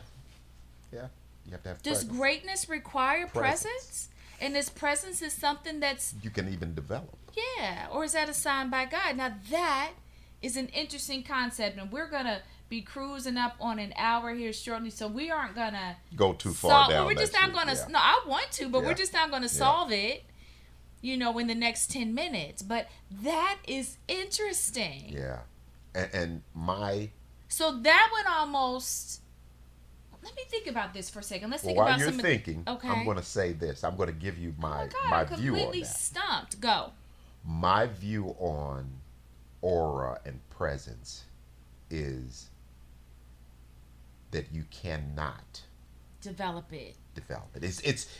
Yeah. You have to have Does presence. greatness require Presence. presence? And this presence is something that's, You can even develop. yeah, or is that assigned by God? Now that is an interesting concept, and we're gonna be cruising up on an hour here shortly, so we aren't gonna go too far down. We're just not gonna. No, I want to, but we're just not gonna solve it. In the next 10 minutes. But that is interesting. Yeah, and my. So that would almost. Let me think about this for a second. Let's think while about you're thinking, okay. I'm going to say this. I'm going to give you my view on that. I'm completely stumped. Go. My view on aura and presence is that you cannot develop it.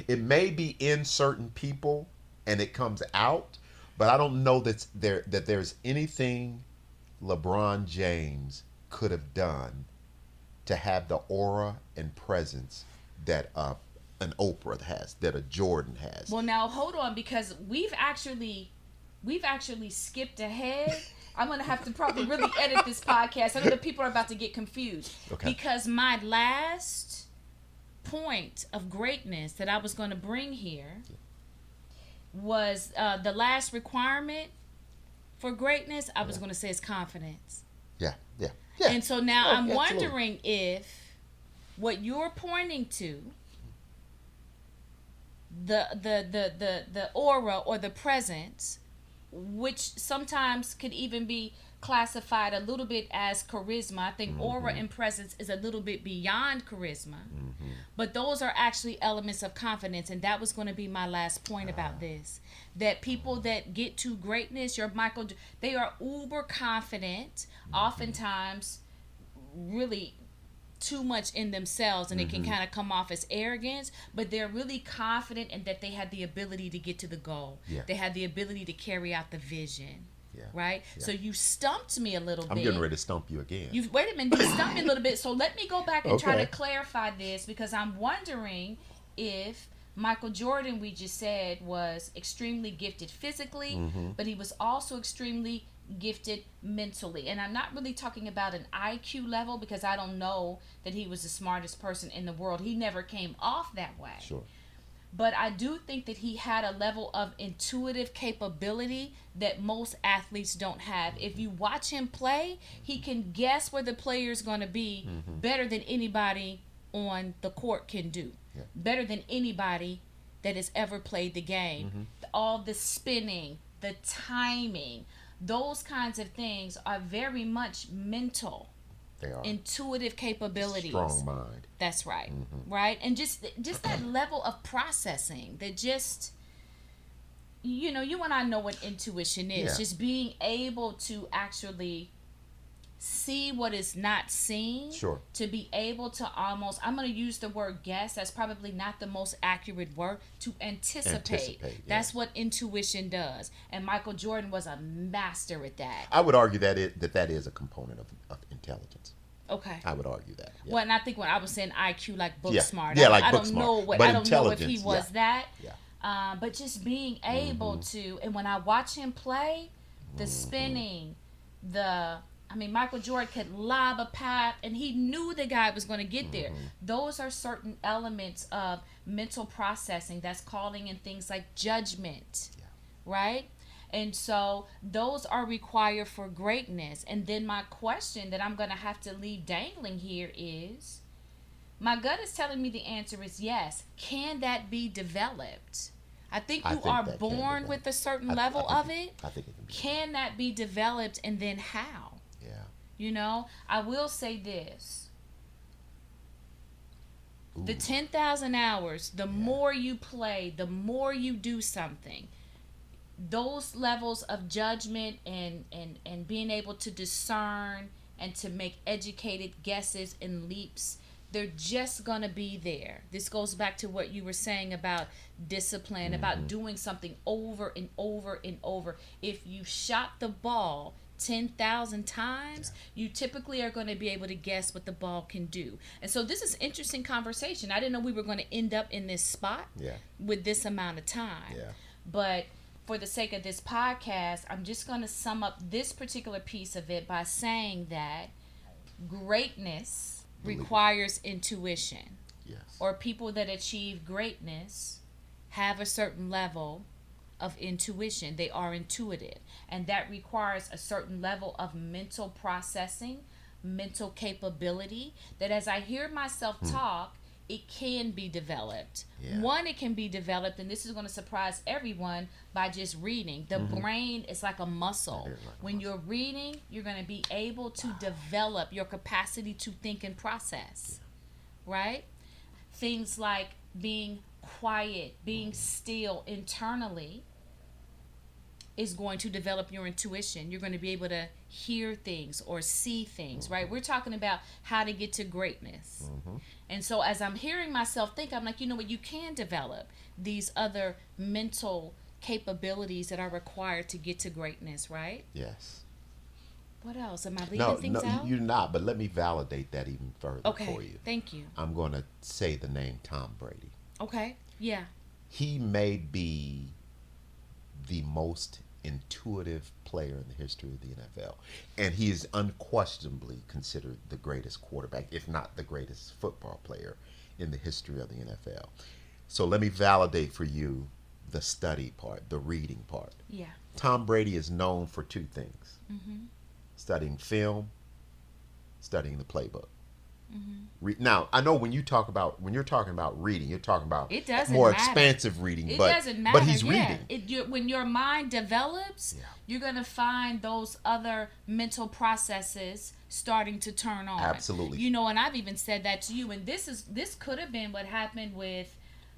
It may be in certain people and it comes out, but I don't know that there's anything LeBron James could have done to have the aura and presence that an Oprah has, that a Jordan has. Well, now hold on, because we've actually skipped ahead. I'm gonna have to probably really edit this podcast. I know that people are about to get confused. Okay. Because my last point of greatness that I was going to bring here was the last requirement for greatness. I was going to say is confidence. Yeah. And so now I'm wondering if what you're pointing to, the aura or the presence, which sometimes could even be classified a little bit as charisma. I think aura and presence is a little bit beyond charisma. But those are actually elements of confidence, and that was going to be my last point about this. That people that get to greatness, they are uber confident, oftentimes really too much in themselves, and it can kind of come off as arrogance, but they're really confident in that they had the ability to get to the goal. Yeah. They had the ability to carry out the vision. Yeah. Right? Yeah. So you stumped me a little bit. I'm getting ready to stump you again. Wait a minute, you stumped me a little bit. So let me go back and try to clarify this, because I'm wondering if Michael Jordan, we just said, was extremely gifted physically, but he was also extremely gifted mentally. And I'm not really talking about an IQ level, because I don't know that he was the smartest person in the world. He never came off that way. Sure. But I do think that he had a level of intuitive capability that most athletes don't have. If you watch him play, he can guess where the player's going to be better than anybody on the court can do. Yeah. Better than anybody that has ever played the game. All the spinning, the timing, those kinds of things are very much mental. They are. Intuitive capabilities. Strong mind. That's right. Right? And just that level of processing that just, you and I know what intuition is. Yeah. Just being able to actually see what is not seen. Sure. To be able to almost, I'm going to use the word guess. That's probably not the most accurate word. To anticipate. Yeah. That's what intuition does. And Michael Jordan was a master at that. I would argue that is a component of intelligence. Okay. I would argue that. Yeah. Well, and I think when I was saying IQ, like book smart. Yeah, I book don't smart. know But I don't know if he intelligence, was that. Yeah. But just being able to, and when I watch him play, the spinning, Michael Jordan could lob a pass, and he knew the guy was going to get there. Those are certain elements of mental processing that's calling in things like judgment, right? And so those are required for greatness. And then my question that I'm going to have to leave dangling here is, my gut is telling me the answer is yes. Can that be developed? I think you are born with a certain level of it. I think it can be. Can that be developed, and then how? Yeah. I will say this. Ooh. The 10,000 hours, the more you play, the more you do something, those levels of judgment and being able to discern and to make educated guesses and leaps, they're just going to be there. This goes back to what you were saying about discipline, about doing something over and over and over. If you shot the ball 10,000 times, you typically are going to be able to guess what the ball can do. And so this is interesting conversation. I didn't know we were going to end up in this spot with this amount of time. Yeah. But for the sake of this podcast, I'm just going to sum up this particular piece of it by saying that greatness requires intuition. Yes. Or people that achieve greatness have a certain level of intuition. They are intuitive, and that requires a certain level of mental processing, mental capability, that as I hear myself talk, it can be developed. Yeah. One, it can be developed, and this is going to surprise everyone, by just reading. The brain is like a muscle. It is like a When muscle. you're reading, you're going to be able to develop your capacity to think and process, right? Things like being quiet, being still internally is going to develop your intuition. You're going to be able to hear things or see things, right? We're talking about how to get to greatness. And so as I'm hearing myself think, I'm like, you know what, you can develop these other mental capabilities that are required to get to greatness, right? Yes. What else? Am I leaving No, things out? you're not. But let me validate that even further Okay, for you. thank you. I'm going to say the name Tom Brady. Okay, yeah. He may be the most intuitive player in the history of the NFL. And he is unquestionably considered the greatest quarterback, if not the greatest football player in the history of the NFL. So let me validate for you the study part, the reading part. Yeah. Tom Brady is known for two things: studying film, studying the playbook. Now, I know when you're talking about reading, you're talking about It doesn't more matter. expansive reading. It but, doesn't matter. But he's yeah. reading. When your mind develops, Yeah. you're going to find those other mental processes starting to turn on. Absolutely. You know, and I've even said that to you. And this could have been what happened with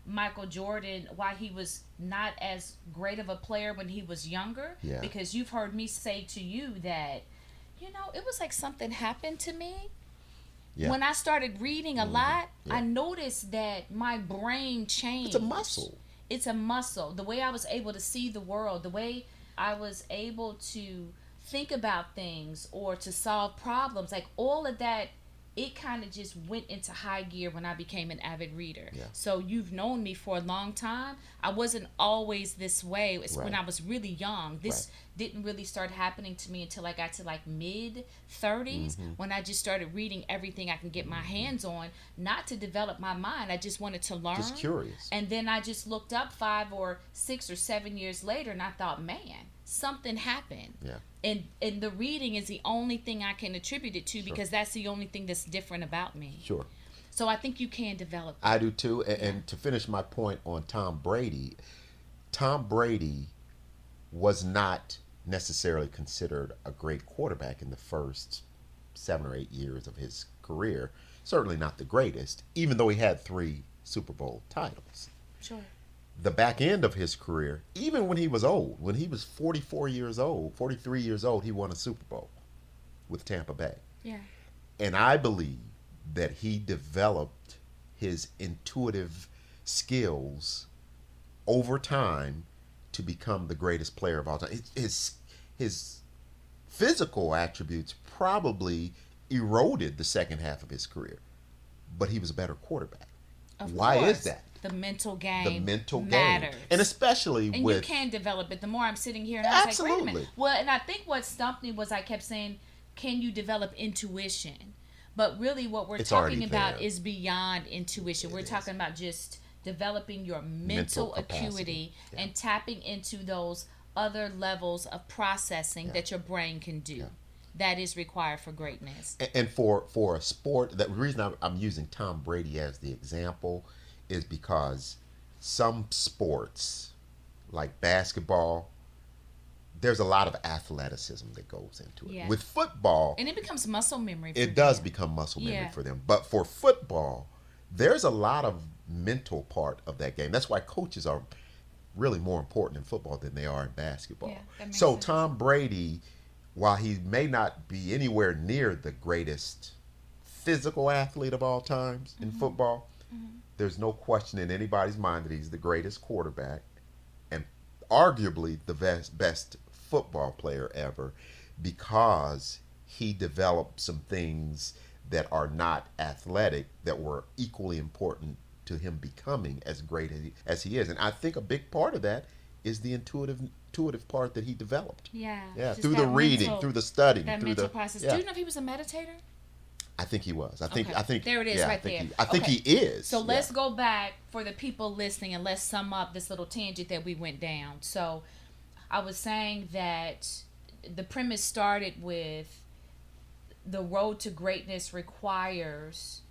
Michael Jordan, why he was not as great of a player when he was younger. Yeah. Because you've heard me say to you that, you know, it was like something happened to me. Yeah. When I started reading a lot, Yeah. I noticed that my brain changed. It's a muscle. It's a muscle. The way I was able to see the world, the way I was able to think about things or to solve problems, like all of that, it kind of just went into high gear when I became an avid reader. Yeah. So you've known me for a long time. I wasn't always this way. It's when Right. I was really young. This didn't really start happening to me until I got to like mid 30s, when I just started reading everything I can get my hands on, not to develop my mind. I just wanted to learn. Just curious. And then I just looked up 5 or 6 or 7 years later, and I thought, man, something happened. Yeah. And the reading is the only thing I can attribute it to, because that's the only thing that's different about me. Sure. So I think you can develop that. I do too. And to finish my point on Tom Brady was not necessarily considered a great quarterback in the first 7 or 8 years of his career. Certainly not the greatest, even though he had 3 Super Bowl titles. Sure. The back end of his career, even when he was old, when he was 44 years old, 43 years old, he won a Super Bowl with Tampa Bay. Yeah. And I believe that he developed his intuitive skills over time to become the greatest player of all time. His physical attributes probably eroded the second half of his career, but he was a better quarterback. Why course. is that? The mental game. The mental matters. game. And especially and with... you can develop it. The more I'm sitting here and I was like, wait a minute. Absolutely. Well, and I think what stumped me was I kept saying, can you develop intuition? But really what we're It's talking already about there. is beyond intuition. We're talking about just developing your mental capacity. acuity Yeah. and tapping into those other levels of processing that your brain can do. Yeah. That is required for greatness. And for a sport, the reason I'm using Tom Brady as the example is because some sports, like basketball, there's a lot of athleticism that goes into it. Yeah. With football, And it becomes muscle memory. For it does them. become muscle memory Yeah. for them. But for football, there's a lot of mental part of that game. That's why coaches are really more important in football than they are in basketball. Yeah, that makes So sense. Tom Brady, while he may not be anywhere near the greatest physical athlete of all times in football, there's no question in anybody's mind that he's the greatest quarterback and arguably the best football player ever, because he developed some things that are not athletic that were equally important to him becoming as great as he is. And I think a big part of that is the intuitive part that he developed. Yeah. Yeah, just through that the reading, mental- through the studying, That through mental the process. Yeah. Do you know if he was a meditator? I think he was. Okay. I think There it is, yeah, right there. I think Okay. he is. So Yeah. let's go back for the people listening and let's sum up this little tangent that we went down. So I was saying that the premise started with the road to greatness requires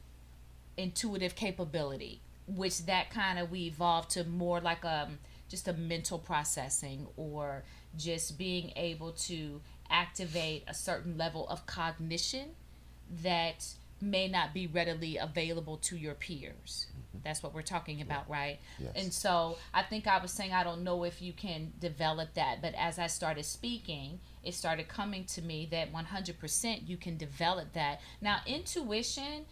intuitive capability, which that kind of we evolved to more like just a mental processing or just being able to activate a certain level of cognition that may not be readily available to your peers. That's what we're talking about, right? Yes. And so I think I was saying I don't know if you can develop that, but as I started speaking, it started coming to me that 100% you can develop that. Now, intuition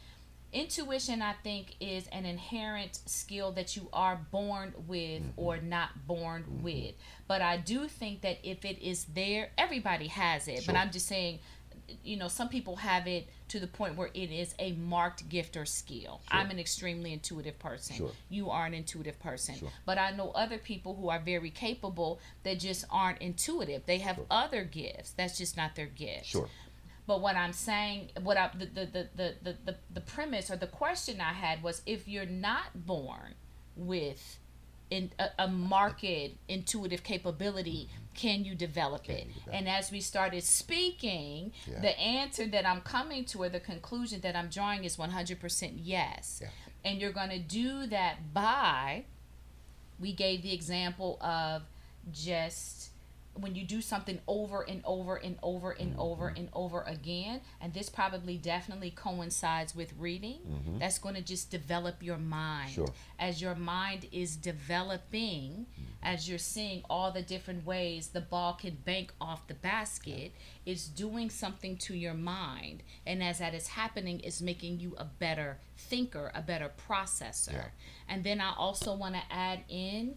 I think is an inherent skill that you are born with or not born with. But I do think that if it is there, everybody has it. Sure. But I'm just saying, some people have it to the point where it is a marked gift or skill. Sure. I'm an extremely intuitive person. Sure. You are an intuitive person. Sure. But I know other people who are very capable that just aren't intuitive. They have Sure. other gifts. That's just not their gift. Sure. But what I'm saying, the premise or the question I had was, if you're not born with a marked intuitive capability, can you develop it? And as we started speaking, the answer that I'm coming to, or the conclusion that I'm drawing, is 100% yes. Yeah. And you're going to do that by, we gave the example of just when you do something over and over and over and over and over again, and this probably definitely coincides with reading, that's going to just develop your mind. Sure. As your mind is developing, as you're seeing all the different ways the ball can bank off the basket, it's doing something to your mind, and as that is happening, it's making you a better thinker, a better processor. Yeah. And then I also want to add in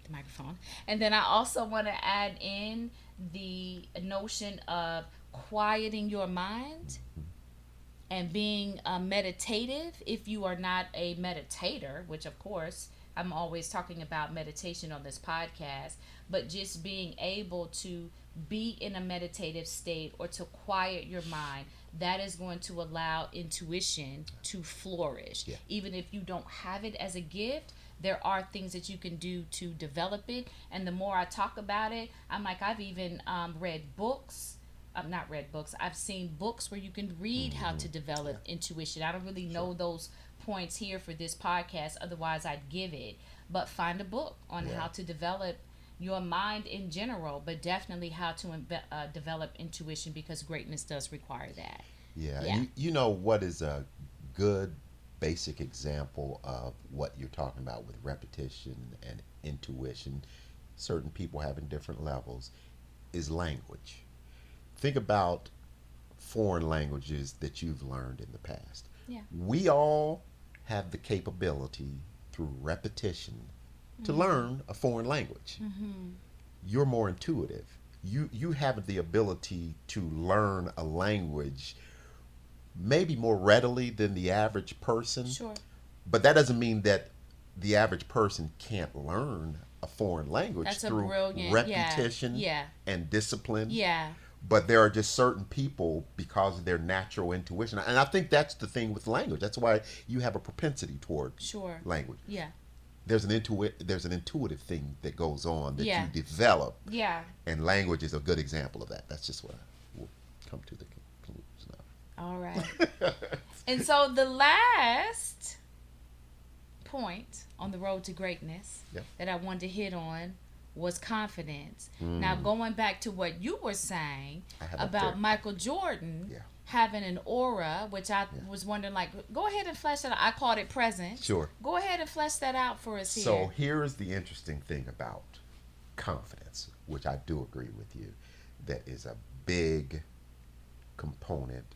the microphone. And then I also want to add in the notion of quieting your mind and being meditative. If you are not a meditator, which of course I'm always talking about meditation on this podcast, but just being able to be in a meditative state or to quiet your mind, that is going to allow intuition to flourish. Yeah. Even if you don't have it as a gift, there are things that you can do to develop it. And the more I talk about it, I'm like, I've even read books. I've not read books. I've seen books where you can read how to develop intuition. I don't really know those points here for this podcast. Otherwise, I'd give it. But find a book on how to develop your mind in general, but definitely how to develop intuition, because greatness does require that. Yeah. You know what is a good basic example of what you're talking about with repetition and intuition, certain people having different levels, is language. Think about foreign languages that you've learned in the past. Yeah. We all have the capability through repetition to learn a foreign language. You're more intuitive. You have the ability to learn a language maybe more readily than the average person. Sure. But that doesn't mean that the average person can't learn a foreign language. That's through repetition and discipline. Yeah. But there are just certain people, because of their natural intuition. And I think that's the thing with language. That's why you have a propensity toward language. Yeah. There's an intuitive thing that goes on that Yeah. you develop. Yeah. And language is a good example of that. That's just what I will come to the conclusion of. All right. And so the last point on the road to greatness that I wanted to hit on was confidence. Now, going back to what you were saying about Michael Jordan having an aura, which I was wondering, like, go ahead and flesh that out. I called it present. Sure. Go ahead and flesh that out for us here. So here's the interesting thing about confidence, which I do agree with you, that is a big component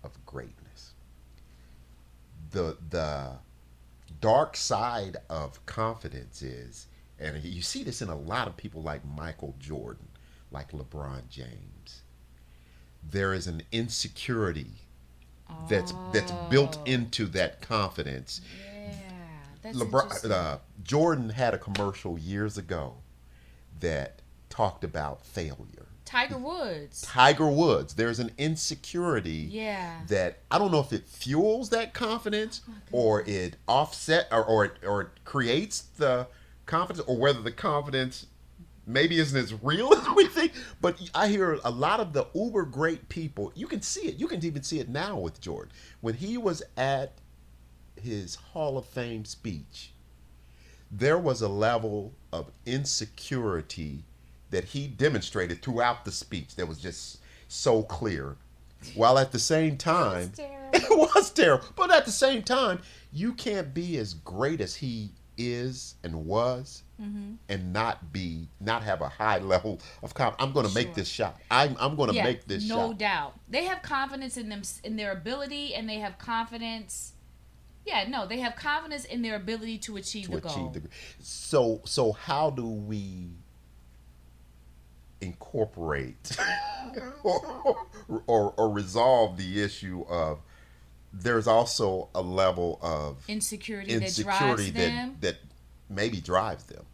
of greatness. The dark side of confidence is, and you see this in a lot of people like Michael Jordan, like LeBron James, there is an insecurity that's built into that confidence. Yeah, that's Jordan had a commercial years ago that talked about failure. Tiger Woods. Tiger Woods. There's an insecurity Yeah. that I don't know if it fuels that confidence or it offset or it creates the confidence, or whether the confidence maybe isn't as real as we think. But I hear a lot of the uber great people. You can see it. You can even see it now with Jordan. When he was at his Hall of Fame speech, there was a level of insecurity that he demonstrated throughout the speech that was just so clear. While at the same time, it was terrible. But at the same time, you can't be as great as he is and was, and not have a high level of confidence. I'm going to make this shot. I'm going to make this shot. No doubt. They have confidence in them, in their ability, and they have confidence. Yeah, no, they have confidence in their ability to achieve the goal. So how do we incorporate or resolve the issue of there's also a level of insecurity that drives them, that maybe drives them,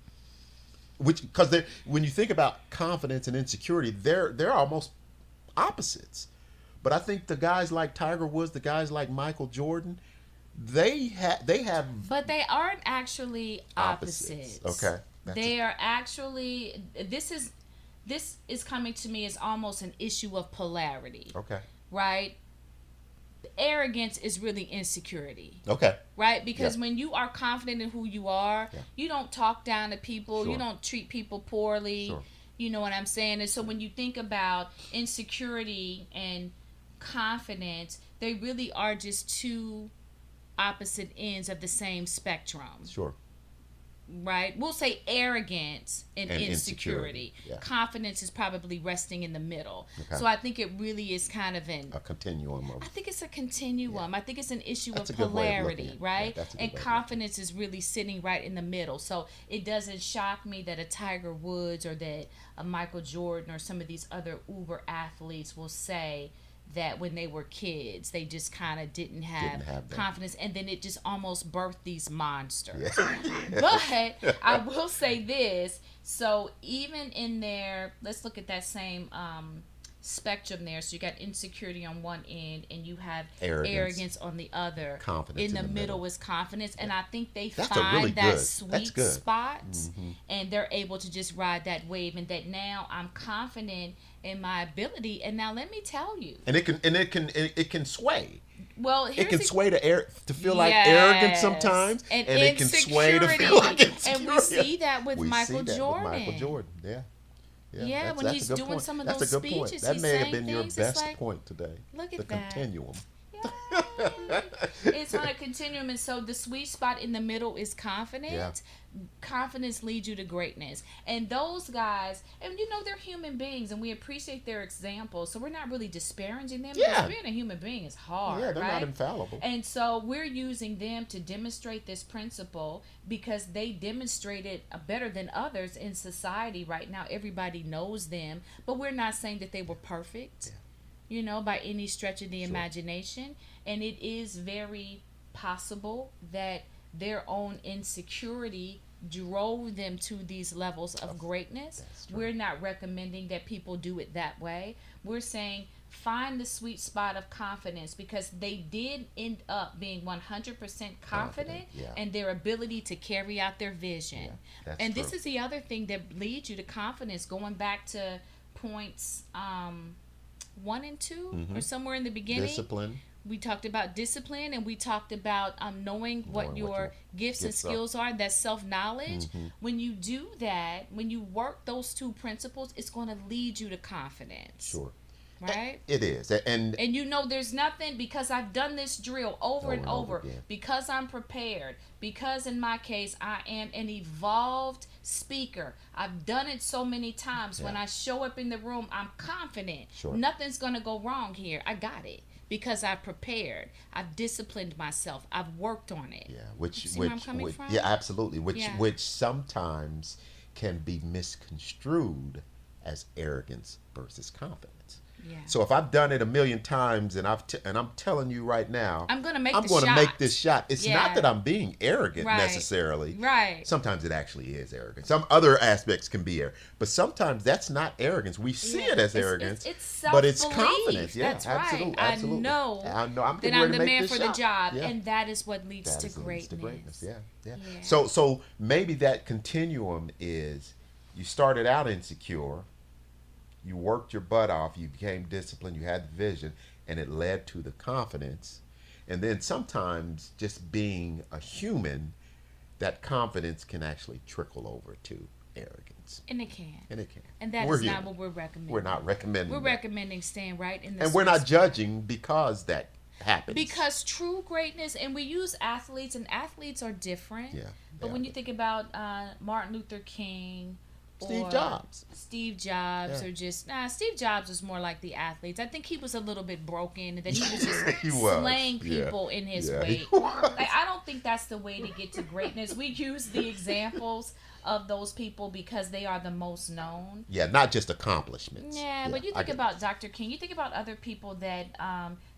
which because when you think about confidence and insecurity, they're almost opposites. But I think the guys like Tiger Woods, the guys like Michael Jordan, they have but they aren't actually opposites. Okay, they are actually this is coming to me as almost an issue of polarity. Okay. Right? Arrogance is really insecurity. Okay. Right? Because when you are confident in who you are, you don't talk down to people. Sure. You don't treat people poorly. Sure. You know what I'm saying? And so when you think about insecurity and confidence, they really are just two opposite ends of the same spectrum. Sure. Right? We'll say arrogance and insecurity. Yeah. Confidence is probably resting in the middle. Okay. So I think it really is kind of a continuum of. I think it's a continuum. Yeah. I think it's an issue that's of polarity, right? Yeah, and confidence is really sitting right in the middle. So it doesn't shock me that a Tiger Woods or that a Michael Jordan or some of these other uber athletes will say that when they were kids, they just kind of didn't have confidence, and then it just almost birthed these monsters. Yeah. But I will say this, so even in there, let's look at that same spectrum there. So you got insecurity on one end, and you have arrogance on the other. Confidence in the middle is confidence, and I think they That's find really that good. sweet spot, and they're able to just ride that wave, and that now I'm confident in my ability, and now let me tell you, and it can sway. Well, it can sway to feel like arrogance sometimes, and it can sway to feel like insecurity. And we see that with Michael Jordan. With Michael Jordan, yeah. When he's doing some of those speeches, that may have been your best point today. Look at the continuum. It's on a continuum, and so the sweet spot in the middle is confidence. Yeah. Confidence leads you to greatness, and those guys, and they're human beings, and we appreciate their examples. So we're not really disparaging them. Because being a human being is hard. Yeah, they're not infallible, and so we're using them to demonstrate this principle because they demonstrate it better than others in society right now. Everybody knows them, but we're not saying that they were perfect. Yeah. By any stretch of the imagination. And it is very possible that their own insecurity drove them to these levels of greatness. We're not recommending that people do it that way. We're saying find the sweet spot of confidence, because they did end up being 100% confident in their ability to carry out their vision. Yeah, and this is the other thing that leads you to confidence, going back to points 1 and 2 or somewhere in the beginning. Discipline. We talked about discipline, and we talked about knowing what your gifts and skills are. That's self-knowledge. When you do that, when you work those two principles, it's going to lead you to confidence. Sure. Right? It is. And there's nothing, because I've done this drill over and over because I'm prepared, because in my case, I am an evolved speaker. I've done it so many times. When I show up in the room, I'm confident. Sure. Nothing's going to go wrong here. I got it. Because I've prepared, I've disciplined myself, I've worked on it. Yeah, which where I'm coming from? Yeah, absolutely. Which sometimes can be misconstrued as arrogance versus confidence. Yeah. So if I've done it a million times and I'm telling you right now, I'm gonna make I'm the going to shot. make this shot. It's not Yeah. that I'm being arrogant Right. necessarily. Right. Sometimes it actually is arrogance. Some other aspects can be arrogant, but sometimes that's not arrogance. We see Yeah. it as It's arrogance, it's but it's self-belief. confidence. Yeah, That's right. absolutely, absolutely. I know I'm that getting I'm ready the to make man this for shot. the job, Yeah. and that is what leads That to is the leads to greatness. greatness. Yeah, yeah. Yeah. So maybe that continuum is you started out insecure, you worked your butt off, you became disciplined, you had the vision, and it led to the confidence. And then sometimes just being a human, that confidence can actually trickle over to arrogance. And it can. And it can. And that We're is not human. what we're recommending. We're not recommending We're that. recommending staying right in the And we're not sweet spot. judging because that happens. Because true greatness, and we use athletes, and athletes are different. Yeah. But when you think about Martin Luther King, Steve or Jobs. Steve Jobs, Yeah. or just Steve Jobs was more like the athletes. I think he was a little bit broken, and that he was just He was. slaying Yeah. people in his Yeah, way. he was. Like, I don't think that's the way to get to greatness. We use the examples of those people because they are the most known. Yeah, not just accomplishments. Yeah, but you I think get about Dr. King, you think about other people that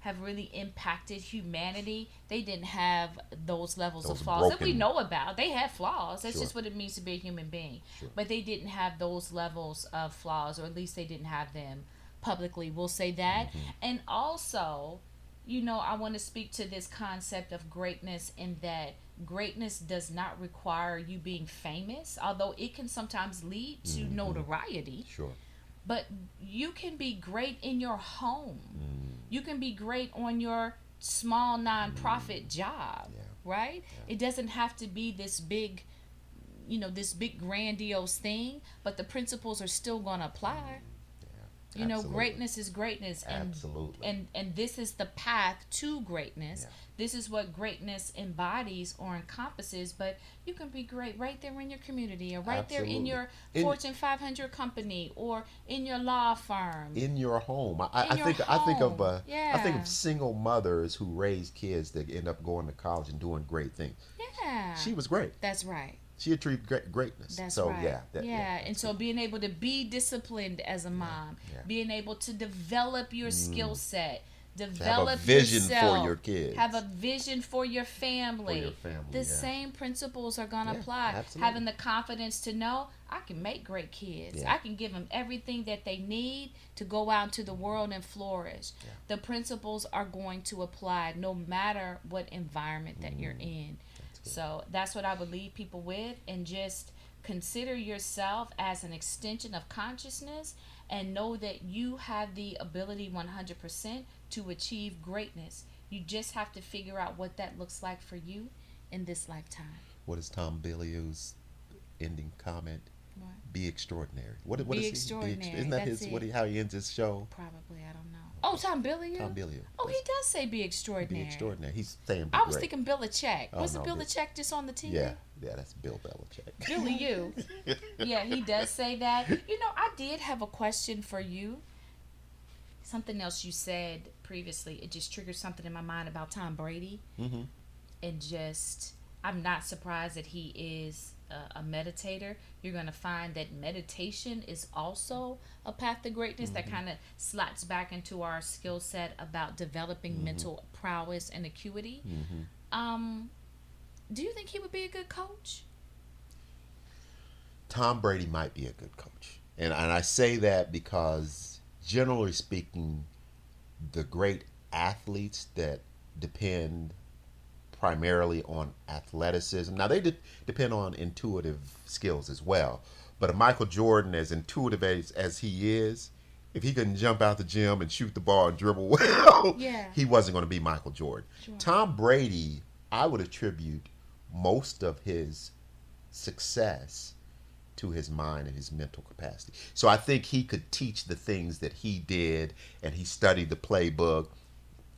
have really impacted humanity. They didn't have those levels Those of flaws that we broken- know about. They had flaws. That's Sure. just what it means to be a human being. Sure. But they didn't have those levels of flaws, or at least they didn't have them publicly. We'll say that. Mm-hmm. And also, I want to speak to this concept of greatness, in that greatness does not require you being famous, although it can sometimes lead to Mm-hmm. notoriety. Sure. But you can be great in your home. You can be great on your small nonprofit job, Yeah. right? It doesn't have to be this big, this big grandiose thing, but the principles are still going to apply. Absolutely. Greatness is greatness, and Absolutely. and this is the path to greatness. Yeah. This is what greatness embodies or encompasses. But you can be great right there in your community, or right there in Absolutely. your In- Fortune 500 company, or in your law firm. In your home, In I your think home. I Yeah. think of single mothers who raise kids that end up going to college and doing great things. Yeah, She was great. that's right. She achieved greatness. That's so right. yeah. And so being able to be disciplined as a mom, Yeah. being able to develop your skill set, To have a develop vision yourself, for your kids. have a vision for your family. For your family, The yeah. same principles are going to Yeah, apply. absolutely. Having the confidence to know I can make great kids. Yeah. I can give them everything that they need to go out into the world and flourish. Yeah. The principles are going to apply no matter what environment that you're in. So that's what I would leave people with, and just consider yourself as an extension of consciousness, and know that you have the ability 100% to achieve greatness. You just have to figure out what that looks like for you in this lifetime. What is Tom Bilyeu's ending comment? What? Be extraordinary. What Be is he? extraordinary. Isn't that That's his it. how he ends his show? Probably, I don't know. Oh, Tom Bilyeu? Tom Bilyeu. Oh, he does say be extraordinary. Be extraordinary. He's saying be I was great. thinking Belichick. Oh, Wasn't no, Belichick just on the TV? Yeah, that's Bill Belichick. Bilyeu. Yeah, he does say that. I did have a question for you. Something else you said previously, it just triggered something in my mind about Tom Brady. Mm-hmm. And I'm not surprised that he is a meditator. You're going to find that meditation is also a path to greatness that kind of slots back into our skill set about developing mental prowess and acuity. Do you think he would be a good coach? Tom Brady might be a good coach. And I say that because, generally speaking, the great athletes that depend primarily on athleticism. Now, they depend on intuitive skills as well. But a Michael Jordan, as intuitive as he is, if he couldn't jump out the gym and shoot the ball and dribble well, Yeah. he wasn't going to be Michael Jordan. Sure. Tom Brady, I would attribute most of his success to his mind and his mental capacity. So I think he could teach the things that he did, and he studied the playbook.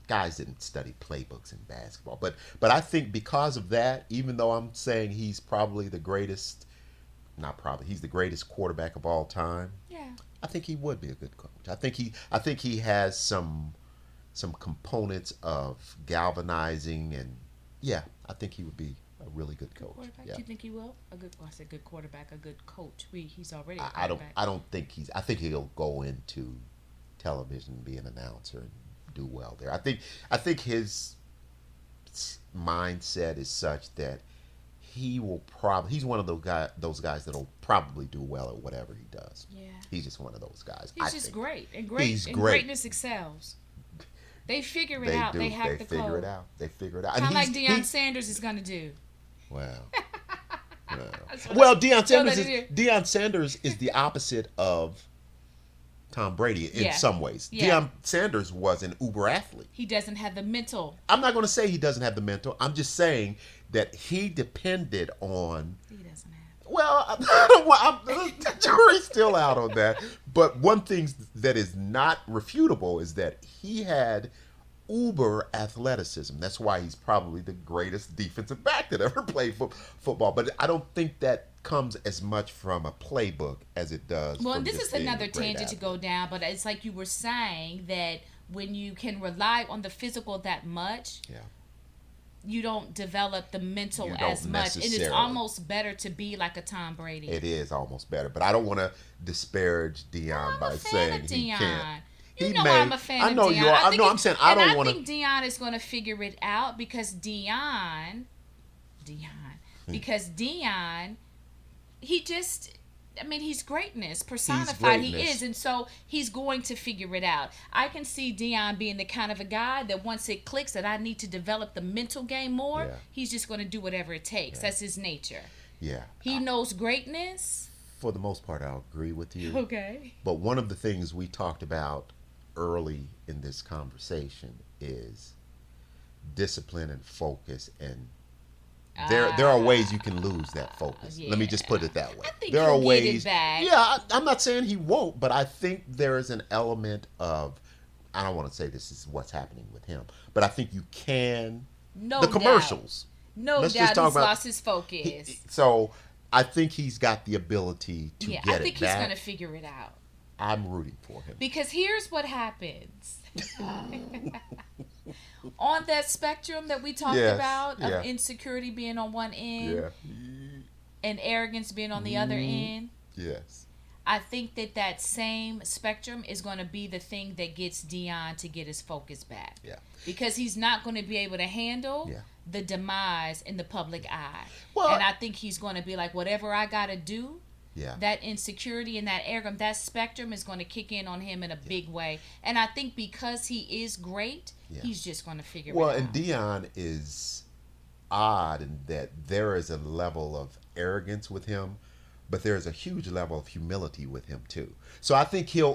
Guys didn't study playbooks in basketball, but I think because of that, even though I'm saying he's probably the greatest, he's the greatest quarterback of all time. Yeah. I think he would be a good coach. I think he has some components of galvanizing, and yeah, I think he would be a really good coach. Quarterback? Yeah. Do you think he will? I said good quarterback, a good coach. He's already a I quarterback. don't think I think he'll go into television and be an announcer and do well there. I think his mindset is such that he will probably he's one of those guys that'll probably do well at whatever he does. Yeah. He's just one of those guys. He's just great. He's And great. greatness excels. They figure it They out. do. They hack They the figure code. it out. They figure it out. Kind of like Deion he- Sanders is going to do. Well. That's what Well, I- Deion Sanders is the opposite of Tom Brady in Yeah. some ways. Yeah. Deion Sanders was an uber athlete. He doesn't have the mental. I'm not going to say he doesn't have the mental. I'm just saying that he depended on. He doesn't have. Well, the jury's still out on that. But one thing that is not refutable is that he had uber athleticism. That's why he's probably the greatest defensive back that ever played football. But I don't think that comes as much from a playbook as it does. Well, from this just is being a another great tangent to athlete. go down, but it's like you were saying that when you can rely on the physical that much, Yeah. you don't develop the mental You don't as much. And it's necessarily. almost better to be like a Tom Brady. It is almost better. But I don't want to disparage Deion I'm by a fan saying of he Deion. can't. You He know may- I'm a fan I know of Deion. you are. think I'm saying I and don't want to. think Deion is going to figure it out because Deion, he just, I mean, he's greatness personified. He greatness. is, and so he's going to figure it out. I can see Deion being the kind of a guy that once it clicks that I need to develop the mental game more, Yeah. he's just going to do whatever it takes. That's his nature. Yeah. He knows greatness. For the most part, I'll agree with you. Okay. But one of the things we talked about early in this conversation is discipline and focus, and there are ways you can lose that focus. Let me just put it that way. I think there are he'll ways. get it back. Yeah, I'm not saying he won't, but I think there is an element of. I don't want to say this is what's happening with him, but I think you can. No the doubt. commercials. No Let's doubt just talk he's about- lost his focus. So I think he's got the ability to Yeah, get I think it he's back. going to figure it out. I'm rooting for him. Because here's what happens. On that spectrum that we talked Yes, about of yeah. insecurity being on one end Yeah. and arrogance being on the other end, Yes. I think that same spectrum is going to be the thing that gets Deion to get his focus back. Yeah. Because he's not going to be able to handle Yeah. the demise in the public eye. Well, and I think he's going to be like, whatever I got to do, Yeah. that insecurity and that arrogance, that spectrum is going to kick in on him in a big way. And I think because he is great, Yeah. he's just going to figure Well, it out. and Deion is odd in that there is a level of arrogance with him, but there's a huge level of humility with him too. So I think he'll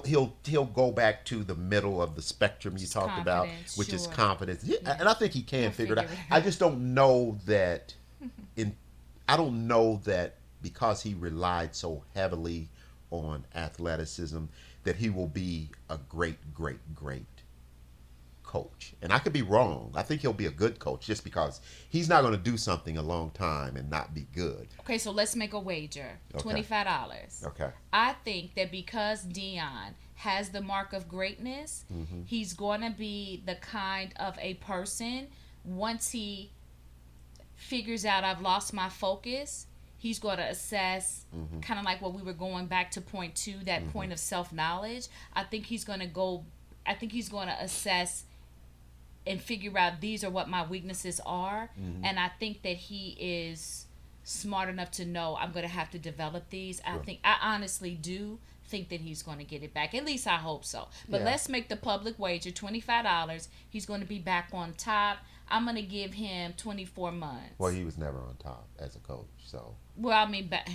go back to the middle of the spectrum you Just talked about, confidence, which is sure. confidence. Yeah, Yeah. and I think he can He'll figure it out. figure it I out. just don't know that I don't know that because he relied so heavily on athleticism that he will be a great coach. And I could be wrong. I think he'll be a good coach just because he's not going to do something a long time and not be good. Okay, so let's make a wager. Okay. $25. Okay. I think that because Deion has the mark of greatness, Mm-hmm. he's going to be the kind of a person, once he figures out I've lost my focus, he's going to assess, Mm-hmm. kind of like what we were going back to point 2, that point of self-knowledge. I think he's going to assess and figure out these are what my weaknesses are. Mm-hmm. And I think that he is smart enough to know I'm going to have to develop these. Sure. I honestly do think that he's going to get it back. At least I hope so. But Yeah. let's make the public wager $25. He's going to be back on top. I'm going to give him 24 months. Well, he was never on top as a coach, so. Well, I mean, back.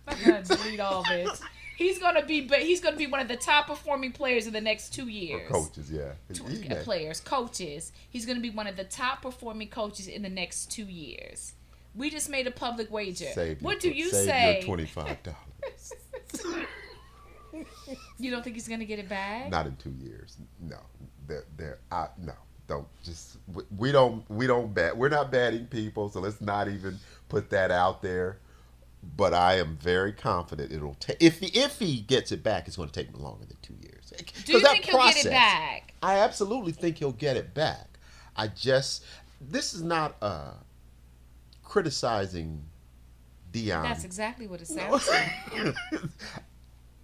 I'm gonna delete all this. He's gonna be one of the top performing players in the next 2 years. Coaches, yeah. Coaches. He's gonna be one of the top performing coaches in the next 2 years. We just made a public wager. What do you say? Your $25. You don't think he's gonna get it back? Not in 2 years. No. No. Don't just we don't bet. We're not betting people, so let's not even put that out there. But I am very confident it'll take. If he gets it back, it's going to take longer than 2 years. Do you think he'll get it back? I absolutely think he'll get it back. This is not criticizing Dion. That's exactly what it No. sounds like.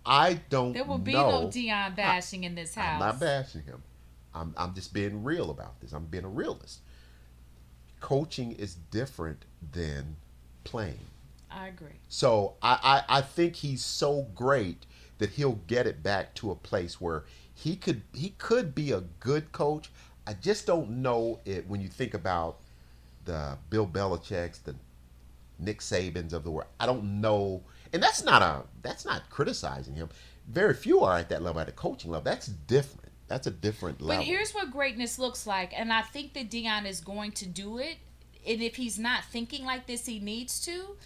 I don't There will be no know. Dion bashing in this I'm not house. bashing him. I'm just being real about this. I'm being a realist. Coaching is different than playing. I agree. So I think he's so great that he'll get it back to a place where he could be a good coach. I just don't know it when you think about the Bill Belichick's, the Nick Sabans of the world. I don't know, and that's not criticizing him. Very few are at that level, at the coaching level. That's different. That's a different But level. here's what greatness looks like, and I think that Dion is going to do it. And if he's not thinking like this, he needs to.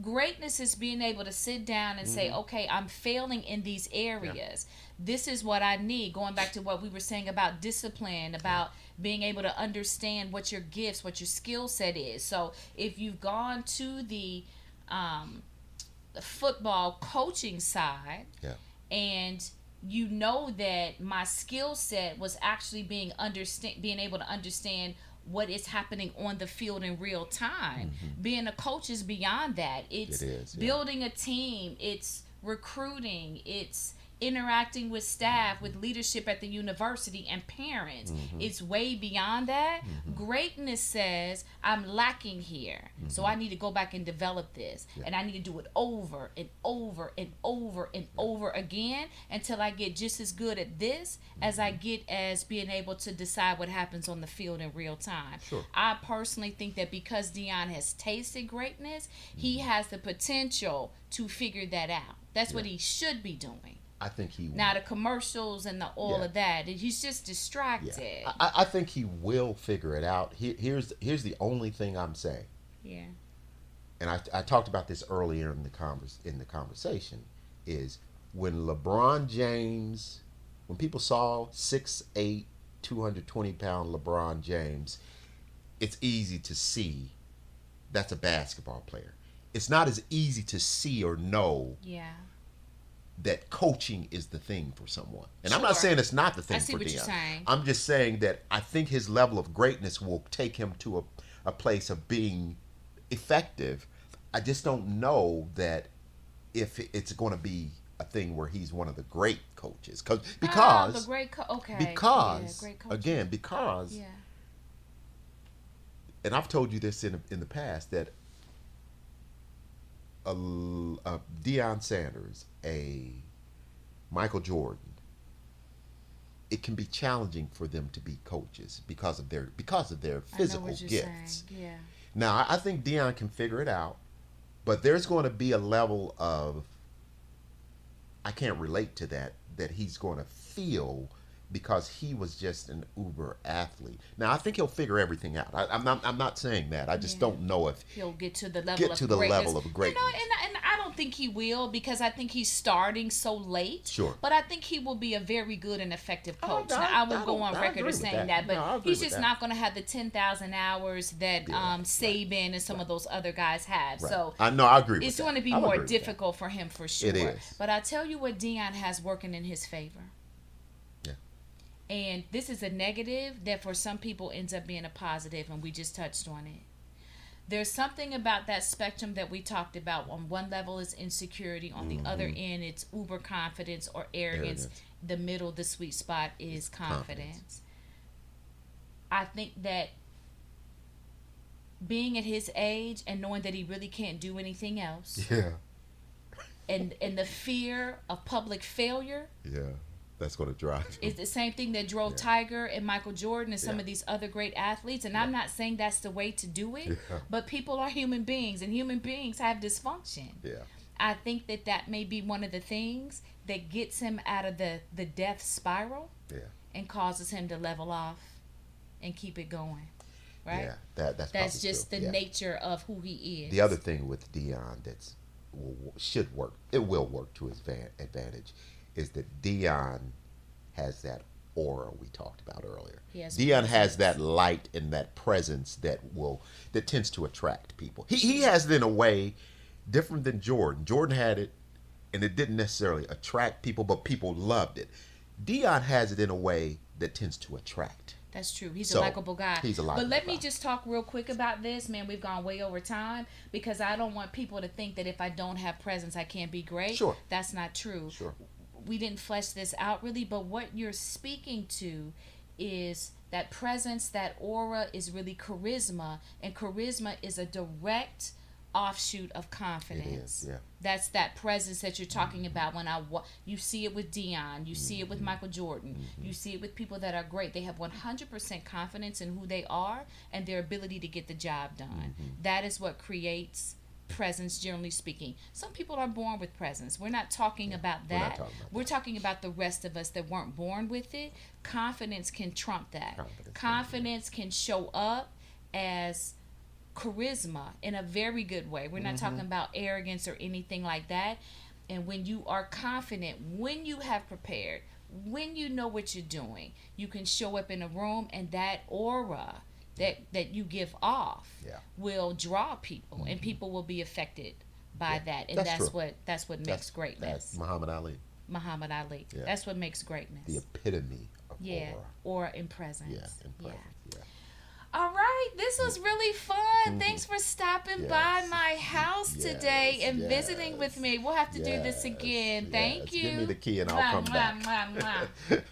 Greatness is being able to sit down and say, okay, I'm failing in these areas. This is what I need. Going back to what we were saying about discipline, about being able to understand what your gifts, what your skill set is. So if you've gone to um, the football coaching side, Yeah. and you know that my skill set was actually being able to understand what is happening on the field in real time. Being a coach is beyond that. It's It is, yeah. building a team, it's recruiting, it's interacting with staff, with leadership at the university and parents. It's way beyond that. Greatness says, I'm lacking here. So I need to go back and develop this. And I need to do it over and over and over and over again until I get just as good at this as I get as being able to decide what happens on the field in real time. Sure. I personally think that because Dion has tasted greatness, he has the potential to figure that out. That's what he should be doing. I think he Now the commercials and all of that, he's just distracted. Yeah. I think he will figure it out. Here's the only thing I'm saying. Yeah. And I talked about this earlier in the conversation, is when LeBron James, when people saw 6'8", 220-pound LeBron James, it's easy to see that's a basketball player. It's not as easy to see or know that coaching is the thing for someone. And I'm not saying it's not the thing for Dion. I see what you're saying. I'm just saying that I think his level of greatness will take him to a place of being effective. I just don't know that if it's going to be a thing where he's one of the great coaches. Because the great because great coaches. Again, because and I've told you this in the past, that a Deion Sanders, a Michael Jordan, it can be challenging for them to be coaches because of their physical gifts. Yeah. Now, I think Deion can figure it out, but there's going to be a level of, I can't relate to that he's going to feel because he was just an uber athlete. Now, I think he'll figure everything out. I'm not saying that. I just don't know if he'll get to the level of greatness. You know, and I don't think he will, because I think he's starting so late. Sure. But I think he will be a very good and effective coach. I will go on record as saying that. But he's just not going to have the 10,000 hours that Saban and some of those other guys have. Right. So I agree with that. It's going to be more difficult for him for sure. It is. But I tell you what Deion has working in his favor. And this is a negative that for some people ends up being a positive, and we just touched on it. There's something about that spectrum that we talked about. On one level is insecurity. On the other end, it's uber confidence or arrogance. The middle, the sweet spot is confidence. I think that being at his age and knowing that he really can't do anything else. Yeah. And the fear of public failure. Yeah. That's going to drive him. It's the same thing that drove Tiger and Michael Jordan and some of these other great athletes. And I'm not saying that's the way to do it, but people are human beings, and human beings have dysfunction. Yeah. I think that may be one of the things that gets him out of the death spiral and causes him to level off and keep it going. Right? Yeah, that's just the nature of who he is. The other thing with Deion should work, it will work to his advantage, is that Deion has that aura we talked about earlier. Deion has that light and that presence that tends to attract people. He has it in a way different than Jordan. Jordan had it, and it didn't necessarily attract people, but people loved it. Deion has it in a way that tends to attract. That's true. He's a So likable guy. he's a But likable let me guy. just talk real quick about this, man. We've gone way over time because I don't want people to think that if I don't have presence, I can't be great. Sure. That's not true. Sure. We didn't flesh this out really, but what you're speaking to is that presence, that aura is really charisma, and charisma is a direct offshoot of confidence. It is, yeah. That's that presence that you're talking about. When you see it with Dion, you see it with Michael Jordan, you see it with people that are great. They have 100% confidence in who they are and their ability to get the job done. That is what creates presence, generally speaking. Some people are born with presence. We're not talking about that. We're talking about the rest of us that weren't born with it. Confidence can trump that. Confidence can show up as charisma in a very good way. We're not talking about arrogance or anything like that. And when you are confident, when you have prepared, when you know what you're doing, you can show up in a room, and that aura that you give off will draw people, and people will be affected by that. And that's what makes greatness. Muhammad Ali. Muhammad Ali. Yeah. That's what makes greatness. The epitome of aura. Aura in presence. Yeah, in presence. Yeah. All right, this was really fun. Thanks for stopping by my house today and visiting with me. We'll have to do this again. Thank you. Give me the key and I'll come back.